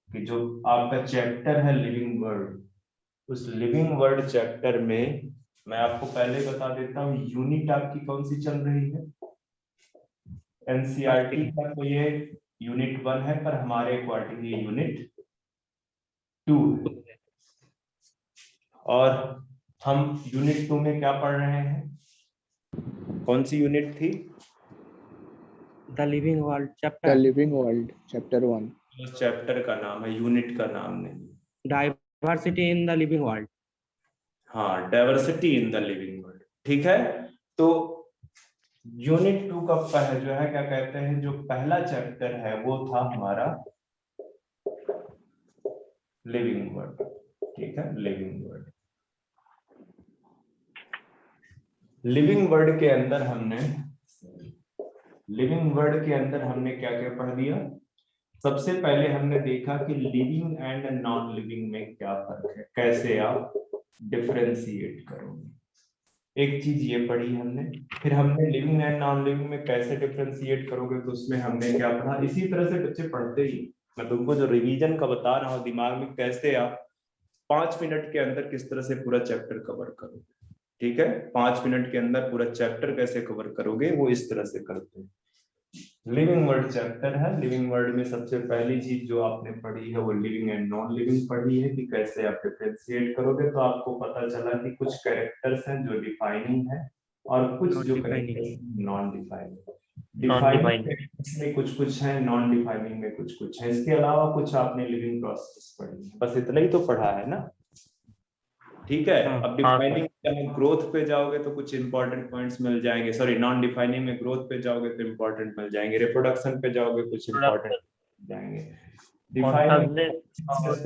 कि जो आपका चैप्टर है लिविंग वर्ल्ड, उस लिविंग वर्ल्ड चैप्टर में मैं आपको पहले बता देता हूँ यूनिट आपकी कौन सी चल रही है। एनसीईआरटी का तो ये यूनिट 1 है, पर हमारे अकॉर्डिंग ये यूनिट 2 है। और हम यूनिट 2 में क्या पढ़ रहे हैं, कौन सी यूनिट थी? The living world The chapter, Living World, Chapter 1. उस चैप्टर का नाम है, यूनिट का नाम नहीं। Diversity in the living world. हाँ, diversity in the living world, ठीक है। तो यूनिट 2 का जो है क्या कहते हैं, जो पहला चैप्टर है वो था हमारा लिविंग वर्ल्ड, ठीक है, लिविंग वर्ल्ड। लिविंग वर्ल्ड के अंदर हमने क्या क्या पढ़ दिया। सबसे पहले हमने देखा कि लिविंग एंड नॉन लिविंग में क्या फर्क है, कैसे आप डिफरेंशिएट करोगे, एक चीज ये पढ़ी हमने। फिर हमने लिविंग एंड नॉन लिविंग में कैसे डिफरेंशिएट करोगे, तो उसमें हमने क्या पढ़ा। इसी तरह से बच्चे पढ़ते ही, मैं तुमको जो रिवीजन का बता रहा हूँ दिमाग में कैसे आप 5 मिनट के अंदर किस तरह से पूरा चैप्टर कवर करोगे, ठीक है। 5 मिनट के अंदर पूरा चैप्टर कैसे कवर करोगे, वो इस तरह से करते हैं। लिविंग वर्ल्ड चैप्टर है, लिविंग वर्ल्ड में सबसे पहली चीज जो आपने पढ़ी है वो लिविंग एंड नॉन लिविंग पढ़ी है, कि कैसे आप डिफरेंशिएट करोगे। तो आपको पता चला कि कुछ कैरेक्टर्स हैं जो डिफाइनिंग है और कुछ जो कैरेक्टर्स नॉन डिफाइनिंग। डिफाइनिंग में कुछ है, नॉन डिफाइनिंग में कुछ है। इसके अलावा कुछ आपने लिविंग प्रोसेस पढ़ी है, बस इतना ही तो पढ़ा है ना, ठीक है। अब डिफाइनिंग में ग्रोथ पे जाओगे तो कुछ इंपॉर्टेंट पॉइंट्स मिल जाएंगे, सॉरी नॉन डिफाइनिंग में ग्रोथ पे जाओगे तो इंपॉर्टेंट मिल जाएंगे, रिप्रोडक्शन पे जाओगे कुछ इंपॉर्टेंट मिल जाएंगे, डिफाइनिंग पे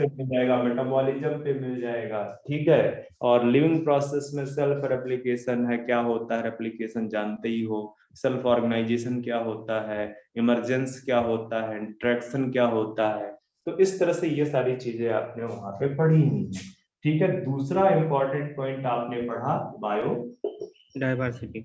मिल जाएगा, मेटाबॉलिज्म पे मिल जाएगा, ठीक है। और लिविंग प्रोसेस में सेल्फ रेप्लिकेशन है, क्या होता है रेप्लिकेशन जानते ही हो, सेल्फ ऑर्गेनाइजेशन क्या होता है, इमरजेंस क्या होता है, इंट्रैक्शन क्या होता है। तो इस तरह से ये सारी चीजें आपने वहां पे पढ़ी हुई है, ठीक है। दूसरा इंपॉर्टेंट पॉइंट आपने पढ़ा बायो डाइवर्सिटी,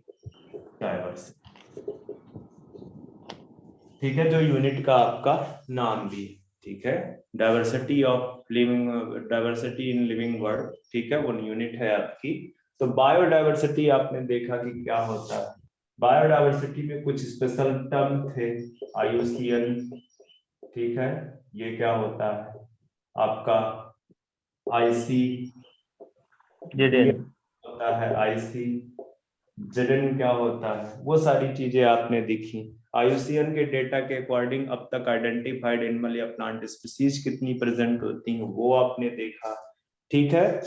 ठीक है, जो यूनिट का आपका नाम भी है, ठीक है, diversity of living, diversity in living world, ठीक है, वो यूनिट है आपकी। तो बायोडाइवर्सिटी आपने देखा कि क्या होता है। बायोडाइवर्सिटी में कुछ स्पेशल टर्म थे, IUCN, ठीक है, ये क्या होता है आपका IC होता है, IC ZN क्या होता है, वो सारी चीजें आपने देखी। IUCN के डेटा के अकॉर्डिंग अब तक आइडेंटिफाइड एनिमल या प्लांट स्पीसीज कितनी प्रेजेंट होती हैं वो आपने देखा, ठीक है।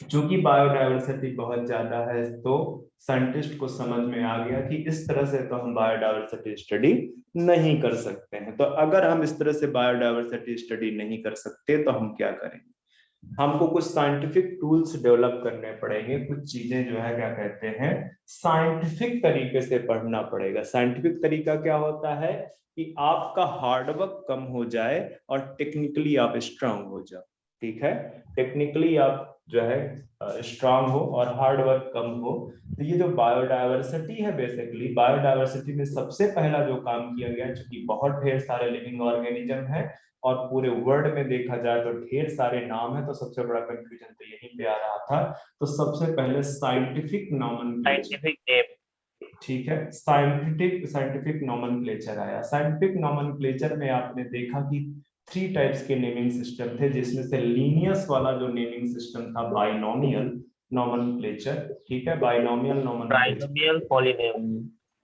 चूंकि बायोडाइवर्सिटी बहुत ज्यादा है तो साइंटिस्ट को समझ में आ गया कि इस तरह से तो हम बायोडाइवर्सिटी स्टडी नहीं कर सकते हैं। तो अगर हम इस तरह से बायोडाइवर्सिटी स्टडी नहीं कर सकते तो हम क्या करेंगे, हमको कुछ साइंटिफिक टूल्स डेवलप करने पड़ेंगे, कुछ चीजें जो है क्या कहते हैं साइंटिफिक तरीके से पढ़ना पड़ेगा। साइंटिफिक तरीका क्या होता है कि आपका हार्डवर्क कम हो जाए और टेक्निकली आप स्ट्रांग हो जाओ, ठीक है, टेक्निकली आप जो है स्ट्रांग हो और हार्ड वर्क कम हो। तो ये जो बायोडाइवर्सिटी है, बेसिकली बायोडाइवर्सिटी में सबसे पहला जो काम किया गया, क्योंकि बहुत ढेर सारे लिविंग ऑर्गेनिज्म है और पूरे वर्ल्ड में देखा जाए तो ढेर सारे नाम है, तो सबसे बड़ा कंफ्यूजन तो यहीं पे आ रहा था। तो सबसे पहले साइंटिफिक नॉमेनक्लेचर, ठीक है, साइंटिफिक नॉमेनक्लेचर आया। साइंटिफिक नॉमेनक्लेचर में आपने देखा कि 3 टाइप्स के नेमिंग सिस्टम थे, जिसमें से लीनियस वाला जो नेमिंग सिस्टम था बाइनोमियल नॉमेनक्लेचर, ठीक है, बाइनोमियल नॉमेनक्लेचर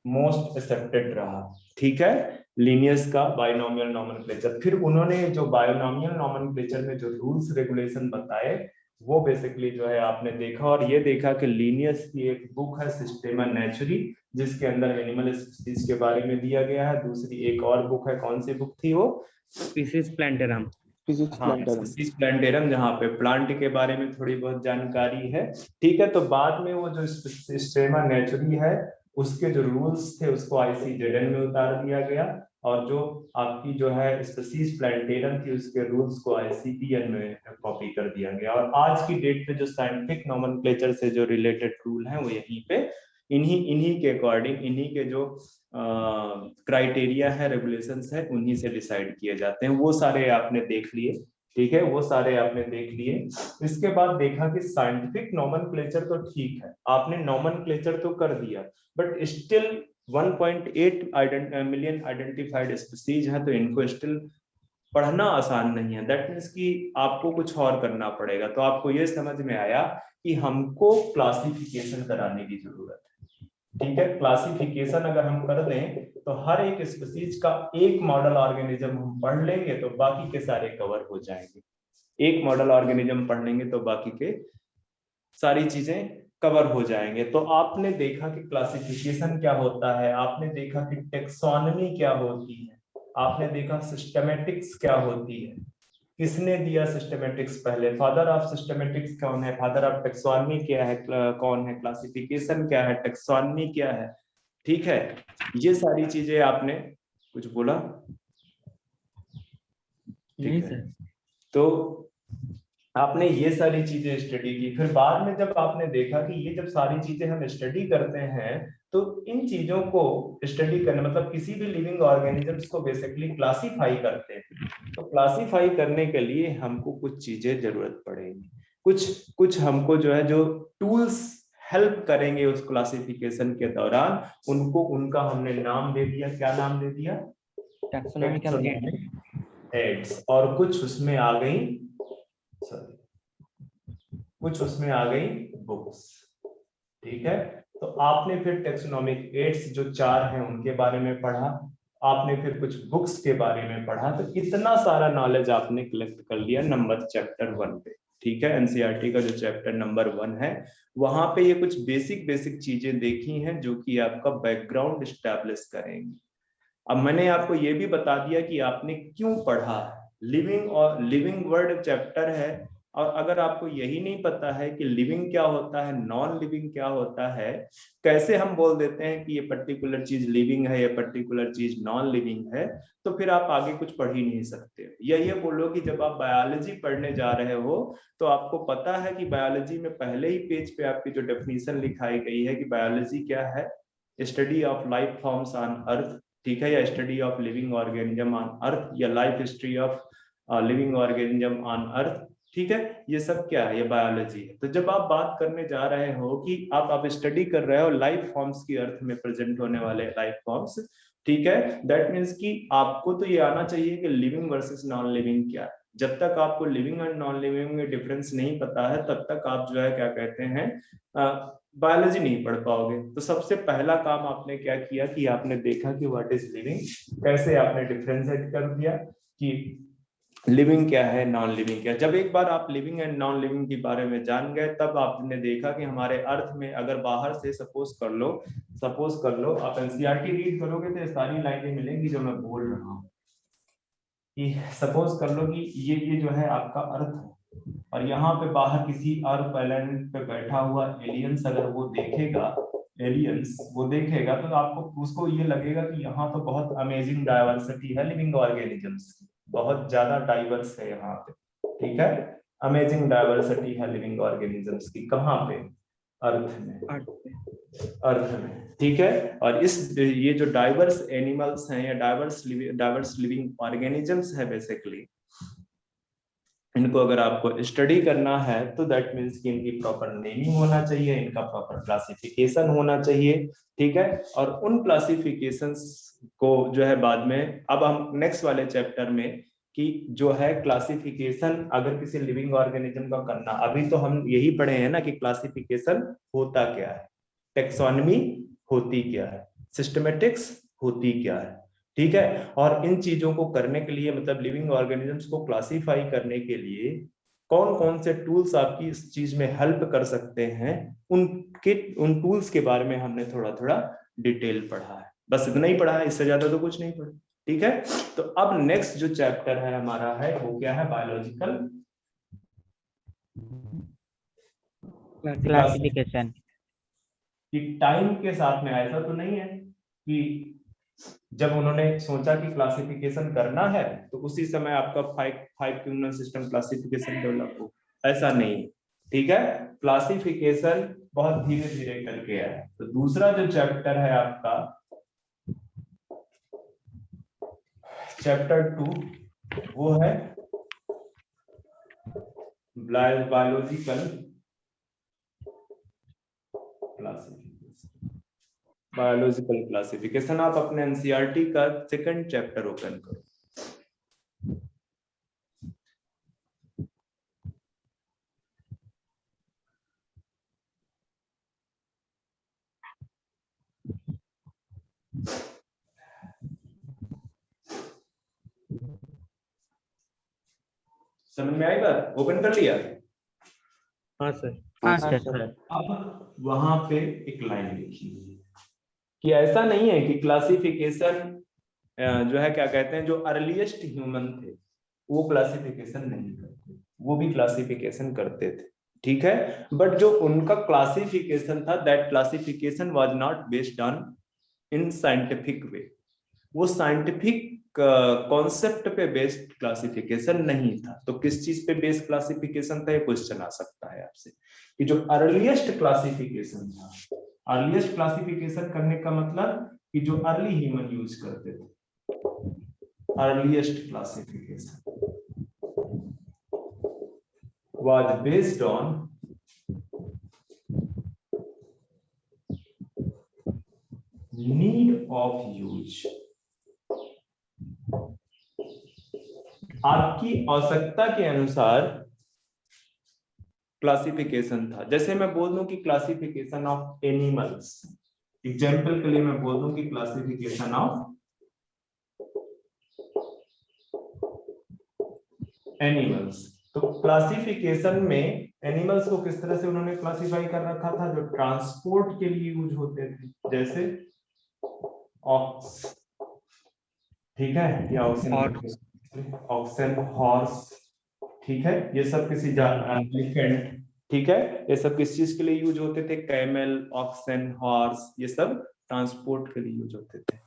मोस्ट एक्सेप्टेड रहा, ठीक है, लीनियस का बाइनोमियल नॉमेनक्लेचर। फिर उन्होंने जो बाइनोमियल नॉमेनक्लेचर में जो रूल्स रेगुलेशन बताए वो बेसिकली जो है आपने देखा, और ये देखा कि लीनियस की एक बुक है सिस्टेमा नेचुरी, जिसके अंदर एनिमल स्पीसीज के बारे में दिया गया है। दूसरी एक और बुक है, कौन सी बुक थी वो, स्पीसीज प्लांटेरम, Physics हाँ, plantarum. स्पीसीज प्लांटेरम, जहाँ पे प्लांट के बारे में थोड़ी बहुत जानकारी है। ठीक है, तो बाद में वो जो स्टेमा नेचुरी है उसके जो रूल्स थे उसको ICZN में उतार दिया गया, और जो आपकी जो है स्पीसीज प्लांटेरम थी उसके रूल्स को ICPN में कॉपी कर दिया गया। और आज की डेट पे जो साइंटिफिक नोमेनक्लेचर से जो रिलेटेड रूल हैं वो यहीं पे इन्हीं के अकॉर्डिंग, इन्हीं के जो क्राइटेरिया है, रेगुलेशंस है, उन्हीं से डिसाइड किए जाते हैं। वो सारे आपने देख लिए, ठीक है, वो सारे आपने देख लिए। इसके बाद देखा कि साइंटिफिक नोमेनक्लेचर तो ठीक है, आपने नोमेनक्लेचर तो कर दिया, but still 1.8 million identified species है, तो इनको स्टिल पढ़ना आसान नहीं है। दैट मीन्स कि आपको कुछ और करना पड़ेगा। तो आपको ये समझ में आया कि हमको क्लासिफिकेशन कराने की जरूरत है। ठीक है, क्लासिफिकेशन अगर हम कर दें तो हर एक स्पीसीज का एक मॉडल ऑर्गेनिज्म हम पढ़ लेंगे तो बाकी के सारे कवर हो जाएंगे। एक मॉडल ऑर्गेनिज्म पढ़ लेंगे तो बाकी के सारी चीजें कवर हो जाएंगे। तो आपने देखा कि क्लासिफिकेशन क्या होता है, आपने देखा कि टेक्सोनमी क्या होती है, आपने देखा सिस्टमेटिक्स क्या होती है। किसने दिया सिस्टमेटिक्स पहले, फादर ऑफ सिस्टमेटिक्स कौन है, फादर ऑफ टेक्सोनमी क्या है, कौन है, क्लासिफिकेशन क्या है, टेक्सोनमी क्या है। ठीक है, ये सारी चीजें आपने कुछ बोला? ठीक है, तो आपने ये सारी चीजें स्टडी की। फिर बाद में जब आपने देखा कि ये जब सारी चीजें हम स्टडी करते हैं तो इन चीजों को स्टडी करने मतलब किसी भी लिविंग ऑर्गेनिजम्स को बेसिकली क्लासिफाई करते हैं। तो क्लासिफाई करने के लिए हमको कुछ चीजें जरूरत पड़ेगी, कुछ हमको जो है जो टूल्स हेल्प करेंगे उस क्लासिफिकेशन के दौरान, उनका हमने नाम दे दिया। क्या नाम दे दिया? Taxonomical aids. और कुछ उसमें आ गई, कुछ उसमें आ गई बुक्स। ठीक है, तो आपने फिर टेक्सोनोमिक एड्स जो 4 हैं उनके बारे में पढ़ा, आपने फिर कुछ बुक्स के बारे में पढ़ा। तो इतना सारा नॉलेज आपने कलेक्ट कर लिया नंबर चैप्टर 1 पे। ठीक है, एनसीईआरटी का जो चैप्टर नंबर 1 है वहां पे ये कुछ बेसिक चीजें देखी हैं जो कि आपका बैकग्राउंड एस्टैब्लिश करेंगी। अब मैंने आपको ये भी बता दिया कि आपने क्यों पढ़ा है। लिविंग वर्ड चैप्टर है, और अगर आपको यही नहीं पता है कि लिविंग क्या होता है, नॉन लिविंग क्या होता है, कैसे हम बोल देते हैं कि ये पर्टिकुलर चीज लिविंग है, ये पर्टिकुलर चीज नॉन लिविंग है, तो फिर आप आगे कुछ पढ़ ही नहीं सकते। ये बोलो कि जब आप बायोलॉजी पढ़ने जा रहे हो तो आपको पता है कि बायोलॉजी में पहले ही पेज पे आपकी जो डेफिनेशन लिखाई गई है कि बायोलॉजी क्या है, study of life forms on earth. ठीक है, या study of living organism on earth, या life history of living organism on earth. ठीक है, ये सब क्या है, ये बायोलॉजी है। तो जब आप बात करने जा रहे हो कि आप स्टडी कर रहे हो लाइफ फॉर्म्स की, अर्थ में प्रेजेंट होने वाले लाइफ फॉर्म्स, ठीक है, दैट मीन्स कि आपको तो ये आना चाहिए कि लिविंग वर्सेस नॉन लिविंग क्या है। जब तक आपको लिविंग एंड नॉन लिविंग में डिफरेंस नहीं पता है तब तक आप जो है क्या कहते हैं बायोलॉजी नहीं पढ़ पाओगे। तो सबसे पहला काम आपने क्या किया कि आपने देखा कि व्हाट इज लिविंग, कैसे आपने डिफरेंशिएट कर दिया कि लिविंग क्या है, नॉन लिविंग क्या है। जब एक बार आप लिविंग एंड नॉन लिविंग के बारे में जान गए तब आपने देखा कि हमारे अर्थ में अगर बाहर से सपोज कर लो आप एनसीईआरटी रीड करोगे तो ये सारी लाइनें मिलेंगी जो मैं बोल रहा हूँ। कि सपोज कर लो कि ये जो है आपका अर्थ है, और यहाँ पे बाहर किसी और प्लैनेट पे बैठा हुआ एलियंस अगर वो देखेगा तो आपको उसको ये लगेगा कि यहाँ तो बहुत अमेजिंग डाइवर्सिटी है लिविंग ऑर्गेनिजम्स की, बहुत ज्यादा डाइवर्स है यहाँ पे। ठीक है, अमेजिंग डाइवर्सिटी है लिविंग ऑर्गेनिजम्स की। कहाँ पे? अर्थ में। ठीक है, और ये जो डाइवर्स एनिमल्स हैं या डाइवर्स लिविंग ऑर्गेनिजम्स है बेसिकली, इनको अगर आपको स्टडी करना है तो दैट मीन्स कि इनकी प्रॉपर नेमिंग होना चाहिए, इनका प्रॉपर क्लासिफिकेशन होना चाहिए। ठीक है, और उन क्लासिफिकेशंस को जो है बाद में अब हम नेक्स्ट वाले चैप्टर में कि जो है क्लासिफिकेशन अगर किसी लिविंग ऑर्गेनिज्म का करना, अभी तो हम यही पढ़े हैं ना कि क्लासिफिकेशन होता क्या है, टेक्सोनमी होती क्या है, सिस्टमेटिक्स होती क्या है। ठीक है, और इन चीजों को करने के लिए मतलब लिविंग ऑर्गेनिजम्स को क्लासिफाई करने के लिए कौन कौन से टूल्स आपकी इस चीज में हेल्प कर सकते हैं, उन टूल्स के बारे में हमने थोड़ा डिटेल पढ़ा है। बस इतना ही पढ़ा है, इससे ज्यादा तो कुछ नहीं पढ़ा। ठीक है। तो अब नेक्स्ट जो चैप्टर है हमारा है वो क्या है, बायोलॉजिकल क्लासिफिकेशन। कि टाइम के साथ में ऐसा तो नहीं है कि जब उन्होंने सोचा कि क्लासिफिकेशन करना है तो उसी समय आपका five criminal system classification develop हो, ऐसा नहीं है, ठीक है। क्लासिफिकेशन बहुत धीरे धीरे करके आया। तो दूसरा जो चैप्टर है आपका चैप्टर 2 वो है बायोलॉजिकल क्लासिफिकेशन। बायोलॉजिकल क्लासिफिकेशन आप अपने एनसीईआरटी का सेकंड चैप्टर ओपन करो। समझ में आई बात? ओपन कर लिया? हाँ सर। हाँ सर। अब वहां पे एक लाइन लिखी हुई है कि ऐसा नहीं है कि क्लासिफिकेशन जो है क्या कहते हैं, जो अर्लीस्ट ह्यूमन थे वो क्लासिफिकेशन नहीं करते, वो भी क्लासिफिकेशन करते थे, ठीक है। बट जो उनका क्लासिफिकेशन था, that classification was not based on in scientific way, वो साइंटिफिक कॉन्सेप्ट पे बेस्ड क्लासिफिकेशन नहीं था। तो किस चीज पे बेस्ड क्लासिफिकेशन था, ये क्वेश्चन आ सकता है आपसे कि जो अर्लीस्ट क्लासिफिकेशन था, अर्लीस्ट क्लासिफिकेशन करने का मतलब कि जो अर्ली ह्यूमन यूज करते थे, earliest classification was based on need of use, आपकी आवश्यकता के अनुसार क्लासिफिकेशन था। जैसे मैं बोल दूं कि क्लासिफिकेशन ऑफ एनिमल्स, एग्जाम्पल के लिए मैं बोल दूं कि क्लासिफिकेशन ऑफ एनिमल्स, तो क्लासिफिकेशन में एनिमल्स को किस तरह से उन्होंने क्लासिफाई कर रखा था, जो ट्रांसपोर्ट के लिए यूज होते थे, जैसे ऑक्स, ठीक है, या ऑक्सन, हॉर्स, ठीक है, ये सब किसी एलिफेंट, ठीक है, ये सब किस चीज के लिए यूज होते थे, कैमल, ऑक्सन, हॉर्स, ये सब ट्रांसपोर्ट के लिए यूज होते थे।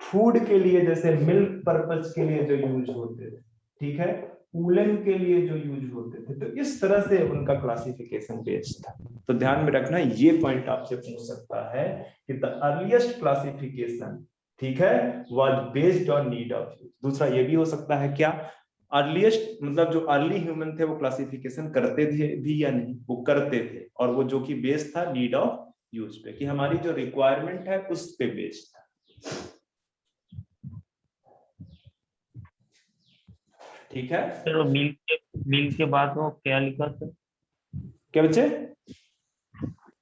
फूड के लिए जैसे मिल्क पर्पज के लिए जो यूज होते थे, ठीक है, वूलन के लिए जो यूज होते थे, तो इस तरह से उनका क्लासिफिकेशन बेस्ड था। तो ध्यान में रखना, ये पॉइंट आपसे पूछ सकता है कि द अर्लीस्ट क्लासिफिकेशन, ठीक है, was based on need of use. दूसरा ये भी हो सकता है क्या, अर्लीस्ट मतलब जो अर्ली ह्यूमन थे वो क्लासिफिकेशन करते थे भी या नहीं, वो करते थे, और वो जो कि बेस्ड था नीड ऑफ यूज पे, कि हमारी जो रिक्वायरमेंट है उस पे बेस्ड था, ठीक है। चलो मिल्क के बाद वो क्या लिखा सर? क्या बच्चे?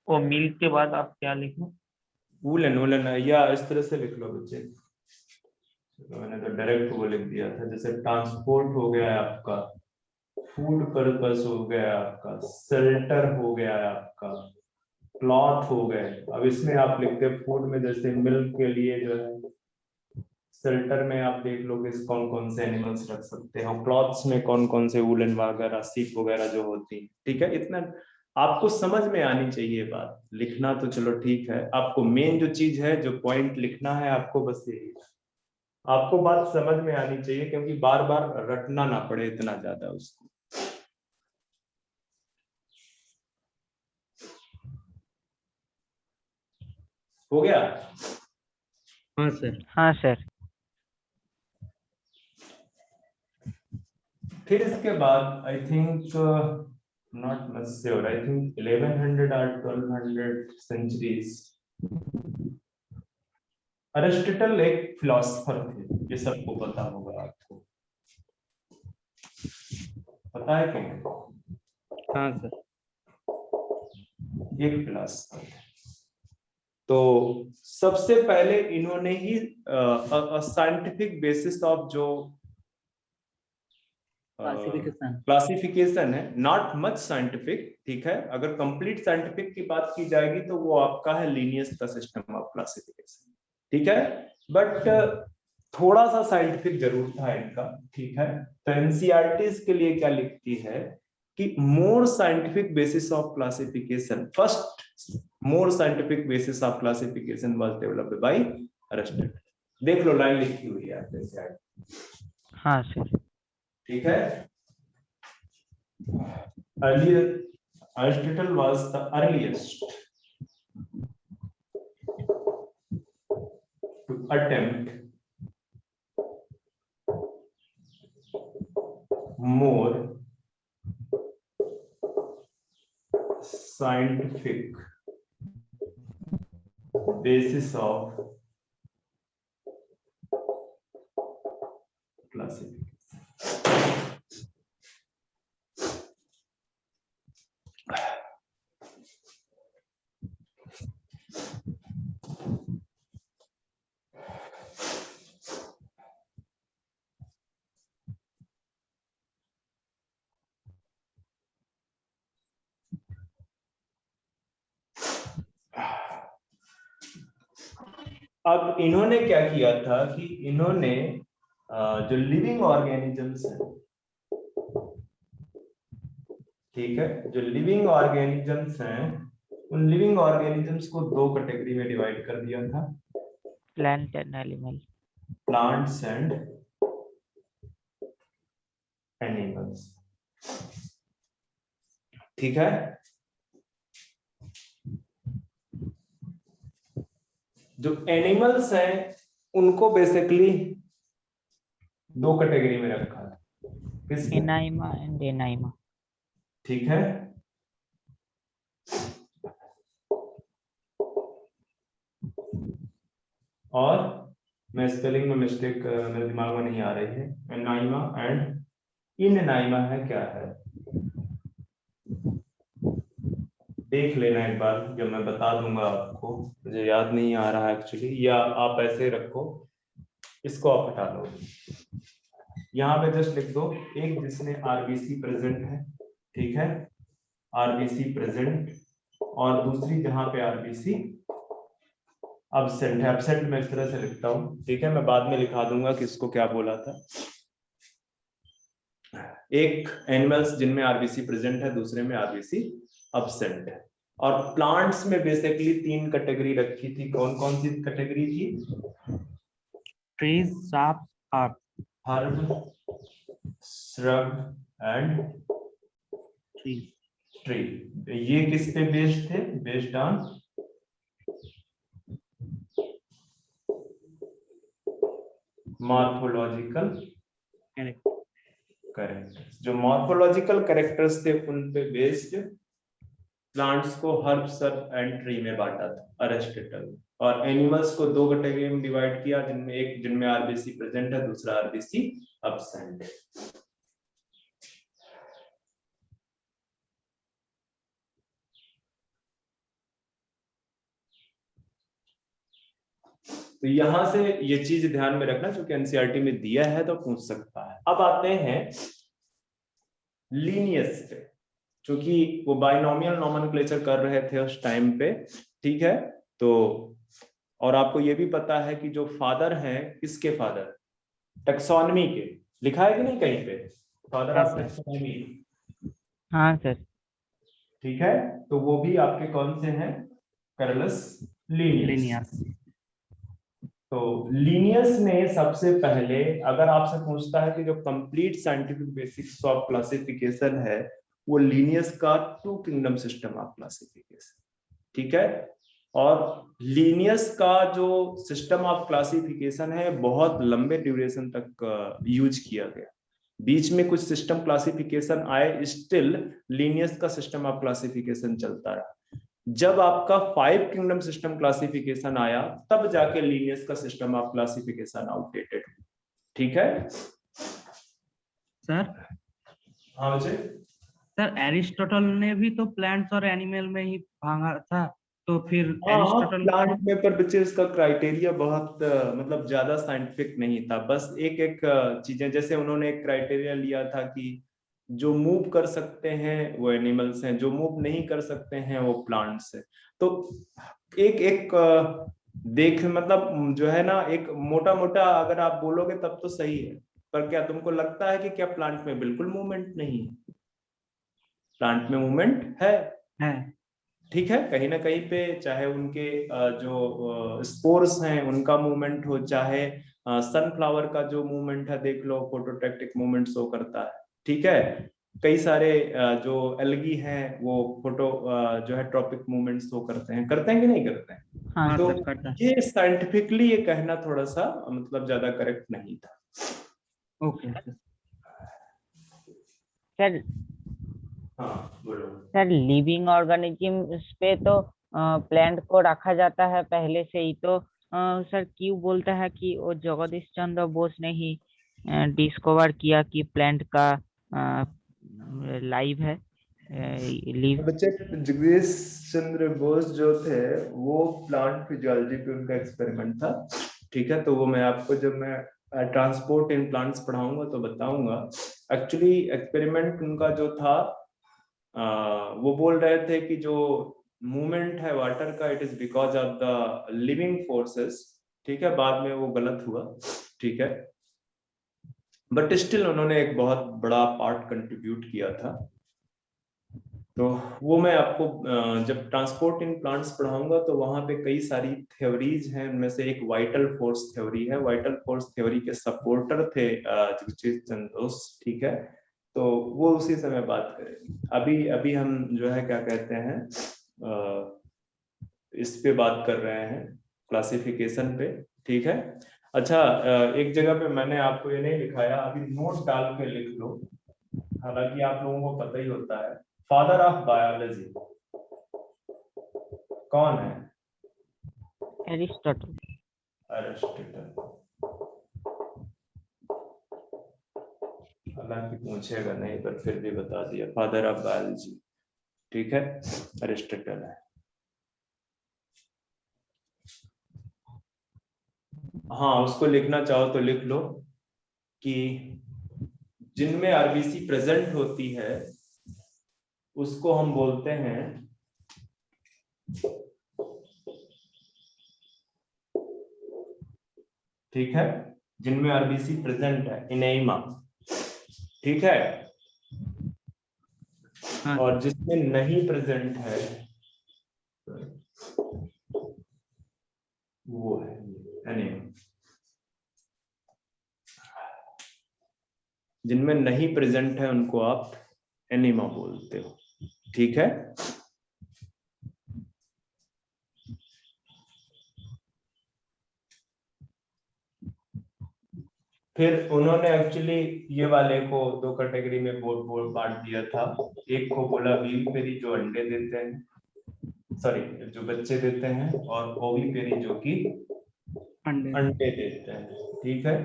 वो मिल्क के बाद आप क्या लिखो? वूलन, वूलन, या इस तरह से लिख लो बच्चे, तो मैंने तो डायरेक्ट वो लिख दिया था, जैसे ट्रांसपोर्ट हो गया है आपका, फूड पर्पस हो गया आपका, शेल्टर हो गया है आपका, क्लॉथ हो गए। अब इसमें आप लिखते हैं फूड में, जैसे मिल्क के लिए जो है, शेल्टर में आप देख लो कि कौन कौन से एनिमल्स रख सकते हैं, और क्लॉथ्स में कौन कौन से वूलन वगैरह, सीप वगैरह जो होती है, ठीक है। इतना आपको समझ में आनी चाहिए बात, लिखना तो चलो ठीक है, आपको मेन जो चीज है, जो पॉइंट लिखना है आपको, बस यही आपको बात समझ में आनी चाहिए, क्योंकि बार बार रटना ना पड़े इतना ज्यादा उसको। हो गया? हाँ सर। हाँ सर। फिर इसके बाद I think not much sure, I think 1100 और 1200 सेंचुरीज, अरिस्टोटल एक फिलोसफर थे, ये सबको पता होगा, आपको पता है क्या? हाँ सर। एक फिलोसफर थे। तो सबसे पहले इन्होंने ही साइंटिफिक बेसिस ऑफ जो क्लासिफिकेशन है, नॉट मच साइंटिफिक, ठीक है, अगर कंप्लीट साइंटिफिक की बात की जाएगी तो वो आपका है लीनियस का सिस्टम ऑफ क्लासिफिकेशन, ठीक है, बट थोड़ा सा साइंटिफिक जरूर था इनका, ठीक है। तो एनसीईआरटी इसके लिए क्या लिखती है कि more scientific basis of classification, first more scientific basis of classification was developed by Aristotle. देख लो लाइन लिखी हुई है एनसीईआरटी। हाँ सर। ठीक है। earlier Aristotle was the earliest to attempt more scientific basis of classification. अब इन्होंने क्या किया था कि इन्होंने जो लिविंग ऑर्गेनिजम्स हैं, ठीक है, जो लिविंग ऑर्गेनिजम्स हैं उन लिविंग ऑर्गेनिजम्स को दो कैटेगरी में डिवाइड कर दिया था, plant and animal. Plants and animals, ठीक है। जो एनिमल्स हैं उनको बेसिकली दो कैटेगरी में रखा है, किसमें? एनाइमा एंड एनाइमा। ठीक है। और मैं स्पेलिंग में मिस्टेक मेरे दिमाग में नहीं आ रही है, एनाइमा एंड इननाइमा है, क्या है देख लेना एक बार, जब मैं बता दूंगा आपको, मुझे याद नहीं आ रहा एक्चुअली, या आप ऐसे रखो, इसको आप हटा लो, यहाँ पे जस्ट लिख दो एक जिसमें आरबीसी प्रेजेंट है, ठीक है, आरबीसी प्रेजेंट, और दूसरी जहां पे आरबीसी एब्सेंट है। एब्सेंट मैं इस तरह से लिखता हूँ, ठीक है, मैं बाद में लिखा दूंगा कि इसको क्या बोला था। एक एनिमल्स जिनमें आरबीसी प्रेजेंट है, दूसरे में आरबीसी एब्सेंट है। और प्लांट्स में बेसिकली तीन कैटेगरी रखी थी, कौन कौन सी कैटेगरी थी? Trees, sharp, art. Herb, shrub and tree. Tree. ये किस पे बेस्ड थे? Based on morphological characters. जो मॉर्फोलॉजिकल कैरेक्टर्स थे उन पे बेस्ड प्लांट्स को हर्ब, सर्ब एंड ट्री में बांटा था अरिस्टोटल। और एनिमल्स को दो कैटेगरी में डिवाइड किया, जिनमें एक जिनमें आरबीसी प्रेजेंट है, दूसरा आरबीसी एब्सेंट है। तो यहां से ये चीज ध्यान में रखना, क्योंकि एनसीईआरटी में दिया है तो पूछ सकता है। अब आते हैं लीनियस पे, क्योंकि वो बाइनोमियल नोमेनक्लेचर कर रहे थे उस टाइम पे, ठीक है। तो और आपको ये भी पता है कि जो फादर हैं, किसके फादर? टैक्सोनॉमी के। लिखा है कि नहीं कहीं पे? Father of taxonomy. हाँ सर। ठीक है, तो वो भी आपके कौन से हैं? Carolus Linnaeus. तो लीनियस ने सबसे पहले, अगर आपसे पूछता है कि जो complete scientific basics of classification है, वो लीनियस का two kingdom system of classification, ठीक है। और लीनियस का जो सिस्टम ऑफ क्लासिफिकेशन है बहुत लंबे ड्यूरेशन तक यूज किया गया। बीच में कुछ सिस्टम क्लासिफिकेशन आए, स्टिल लीनियस का सिस्टम ऑफ क्लासिफिकेशन चलता रहा। जब आपका 5 किंगडम सिस्टम क्लासिफिकेशन आया, तब जाके लीनियस का सिस्टम ऑफ क्लासिफिकेशन आउटडेटेड, ठीक है सर। हाँ बच्चे। सर एरिस्टोटल ने भी तो प्लांट्स और एनिमल में ही भागा था, तो फिर एरिस्टोटल प्लांट में पर बच्चे इसका क्राइटेरिया बहुत मतलब ज्यादा साइंटिफिक नहीं था। बस एक एक चीजें, जैसे उन्होंने एक क्राइटेरिया लिया था कि जो मूव कर सकते हैं वो एनिमल्स हैं, जो मूव नहीं कर सकते हैं वो प्लांट्स हैं। तो एक एक देख मतलब जो है ना, एक मोटा मोटा अगर आप बोलोगे तब तो सही है, पर क्या तुमको लगता है कि क्या प्लांट में बिल्कुल मूवमेंट नहीं है? प्लांट में मूवमेंट है। ठीक है, कहीं ना कहीं पे चाहे उनके जो स्पोर्स हैं उनका मूवमेंट हो, चाहे सनफ्लावर का जो मूवमेंट है देख लो, फोटोटेक्टिक मूवमेंट शो करता है। ठीक है, कई सारे जो एल्गी हैं वो फोटो जो है ट्रॉपिक मूवमेंट शो करते हैं कि नहीं करते हैं? हाँ तो सर करता है। ये साइंटिफिकली ये कहना थोड़ा सा मतलब ज्यादा करेक्ट नहीं था। Okay sir. हाँ बोलो। सर लिविंग ऑर्गेनिजम्स पे तो प्लांट को रखा जाता है पहले से ही, तो सर क्यों बोलता है कि वो जगदीश चंद्र बोस ने ही डिस्कवर किया कि प्लांट का लाइव है, लिव। बच्चे, जगदीश चंद्र बोस जो थे वो प्लांट फिजियोलॉजी पे उनका एक्सपेरिमेंट था। ठीक है, तो वो मैं आपको जब मैं ट्रांसपोर्ट इन प्लांट्स पढ़ाऊंगा तो बताऊंगा। एक्चुअली एक्सपेरिमेंट उनका जो था, वो बोल रहे थे कि जो मूवमेंट है वाटर का, it is because of the living forces. ठीक है, बाद में वो गलत हुआ। ठीक है, बट स्टिल उन्होंने एक बहुत बड़ा पार्ट कंट्रीब्यूट किया था। तो वो मैं आपको जब ट्रांसपोर्ट इन प्लांट्स पढ़ाऊंगा तो वहां पे कई सारी थ्योरीज हैं, उनमें से एक वाइटल फोर्स थ्योरी है। वाइटल फोर्स थ्योरी के सपोर्टर थे जगदीश चंद्र बोस। ठीक है, तो वो उसी समय बात करेंगे। अभी अभी हम जो है क्या कहते हैं, इस पे बात कर रहे हैं, क्लासिफिकेशन पे। ठीक है, अच्छा, एक जगह पे मैंने आपको ये नहीं लिखाया, अभी नोट डाल के लिख लो, हालांकि आप लोगों को पता ही होता है। फादर ऑफ बायोलॉजी कौन है? एरिस्टोटल। एरिस्टोटल। हालांकि पूछेगा नहीं पर फिर भी बता दिया, फादर ऑफ बायोलॉजी। ठीक है, एरिस्टोटल है। हाँ, उसको लिखना चाहो तो लिख लो कि जिनमें आरबीसी प्रेजेंट होती है उसको हम बोलते हैं ठीक है, जिनमें आरबीसी प्रेजेंट है इनेमा। ठीक है, हाँ और जिसमें नहीं प्रेजेंट है वो है एनीमा। जिनमें नहीं प्रेजेंट है उनको आप एनीमा बोलते हो। ठीक है, फिर उन्होंने एक्चुअली ये वाले को दो कैटेगरी में बोल बोल बांट दिया था। एक को बोला विविपेरी जो अंडे देते हैं, सॉरी जो बच्चे देते हैं, और ओविपेरी जो कि अंडे देते हैं। ठीक है,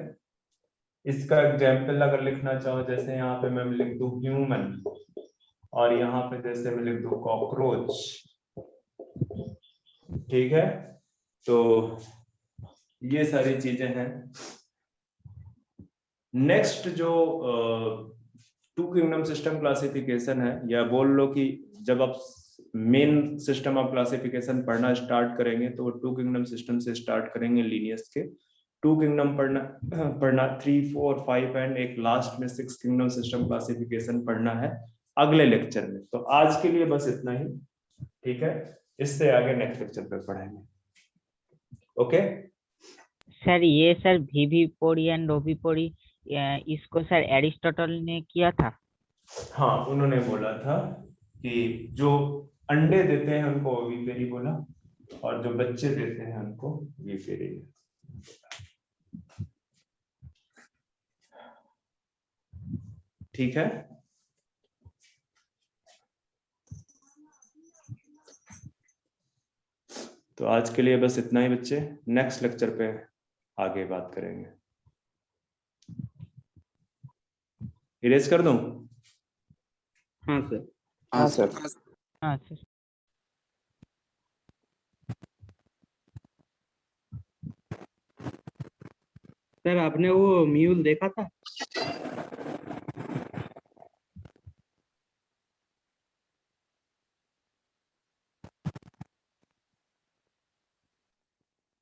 इसका एग्जाम्पल अगर लिखना चाहो, जैसे यहाँ पे मैं लिख दूं ह्यूमन, और यहाँ पे जैसे मैं लिख दूं कॉकरोच। ठीक है, तो ये सारी चीजें हैं। नेक्स्ट जो टू किंगडम सिस्टम क्लासिफिकेशन है, या बोल लो कि जब आप मेन सिस्टम ऑफ क्लासिफिकेशन पढ़ना स्टार्ट करेंगे तो वो टू किंगडम सिस्टम से स्टार्ट करेंगे, लीनियस के। टू किंगडम पढ़ना 3, 4, 5 एंड एक लास्ट में 6 किंगडम सिस्टम क्लासिफिकेशन पढ़ना है अगले लेक्चर में। तो आज के लिए बस इतना ही। ठीक है, इससे आगे नेक्स्ट लेक्चर पे पढ़ेंगे। ओके। सर ये सर वीविपोरी एंड ओविपोरी, इसको सर एरिस्टोटल ने किया था। हाँ, उन्होंने बोला था कि जो अंडे देते हैं उनको ओविपेरी बोला, और जो बच्चे देते हैं उनको विपेरी। ठीक है, तो आज के लिए बस इतना ही बच्चे, नेक्स्ट लेक्चर पे आगे बात करेंगे। इरेज कर दूं? हाँ सर। हाँ सर। हाँ सर। सर आपने वो म्यूल देखा था?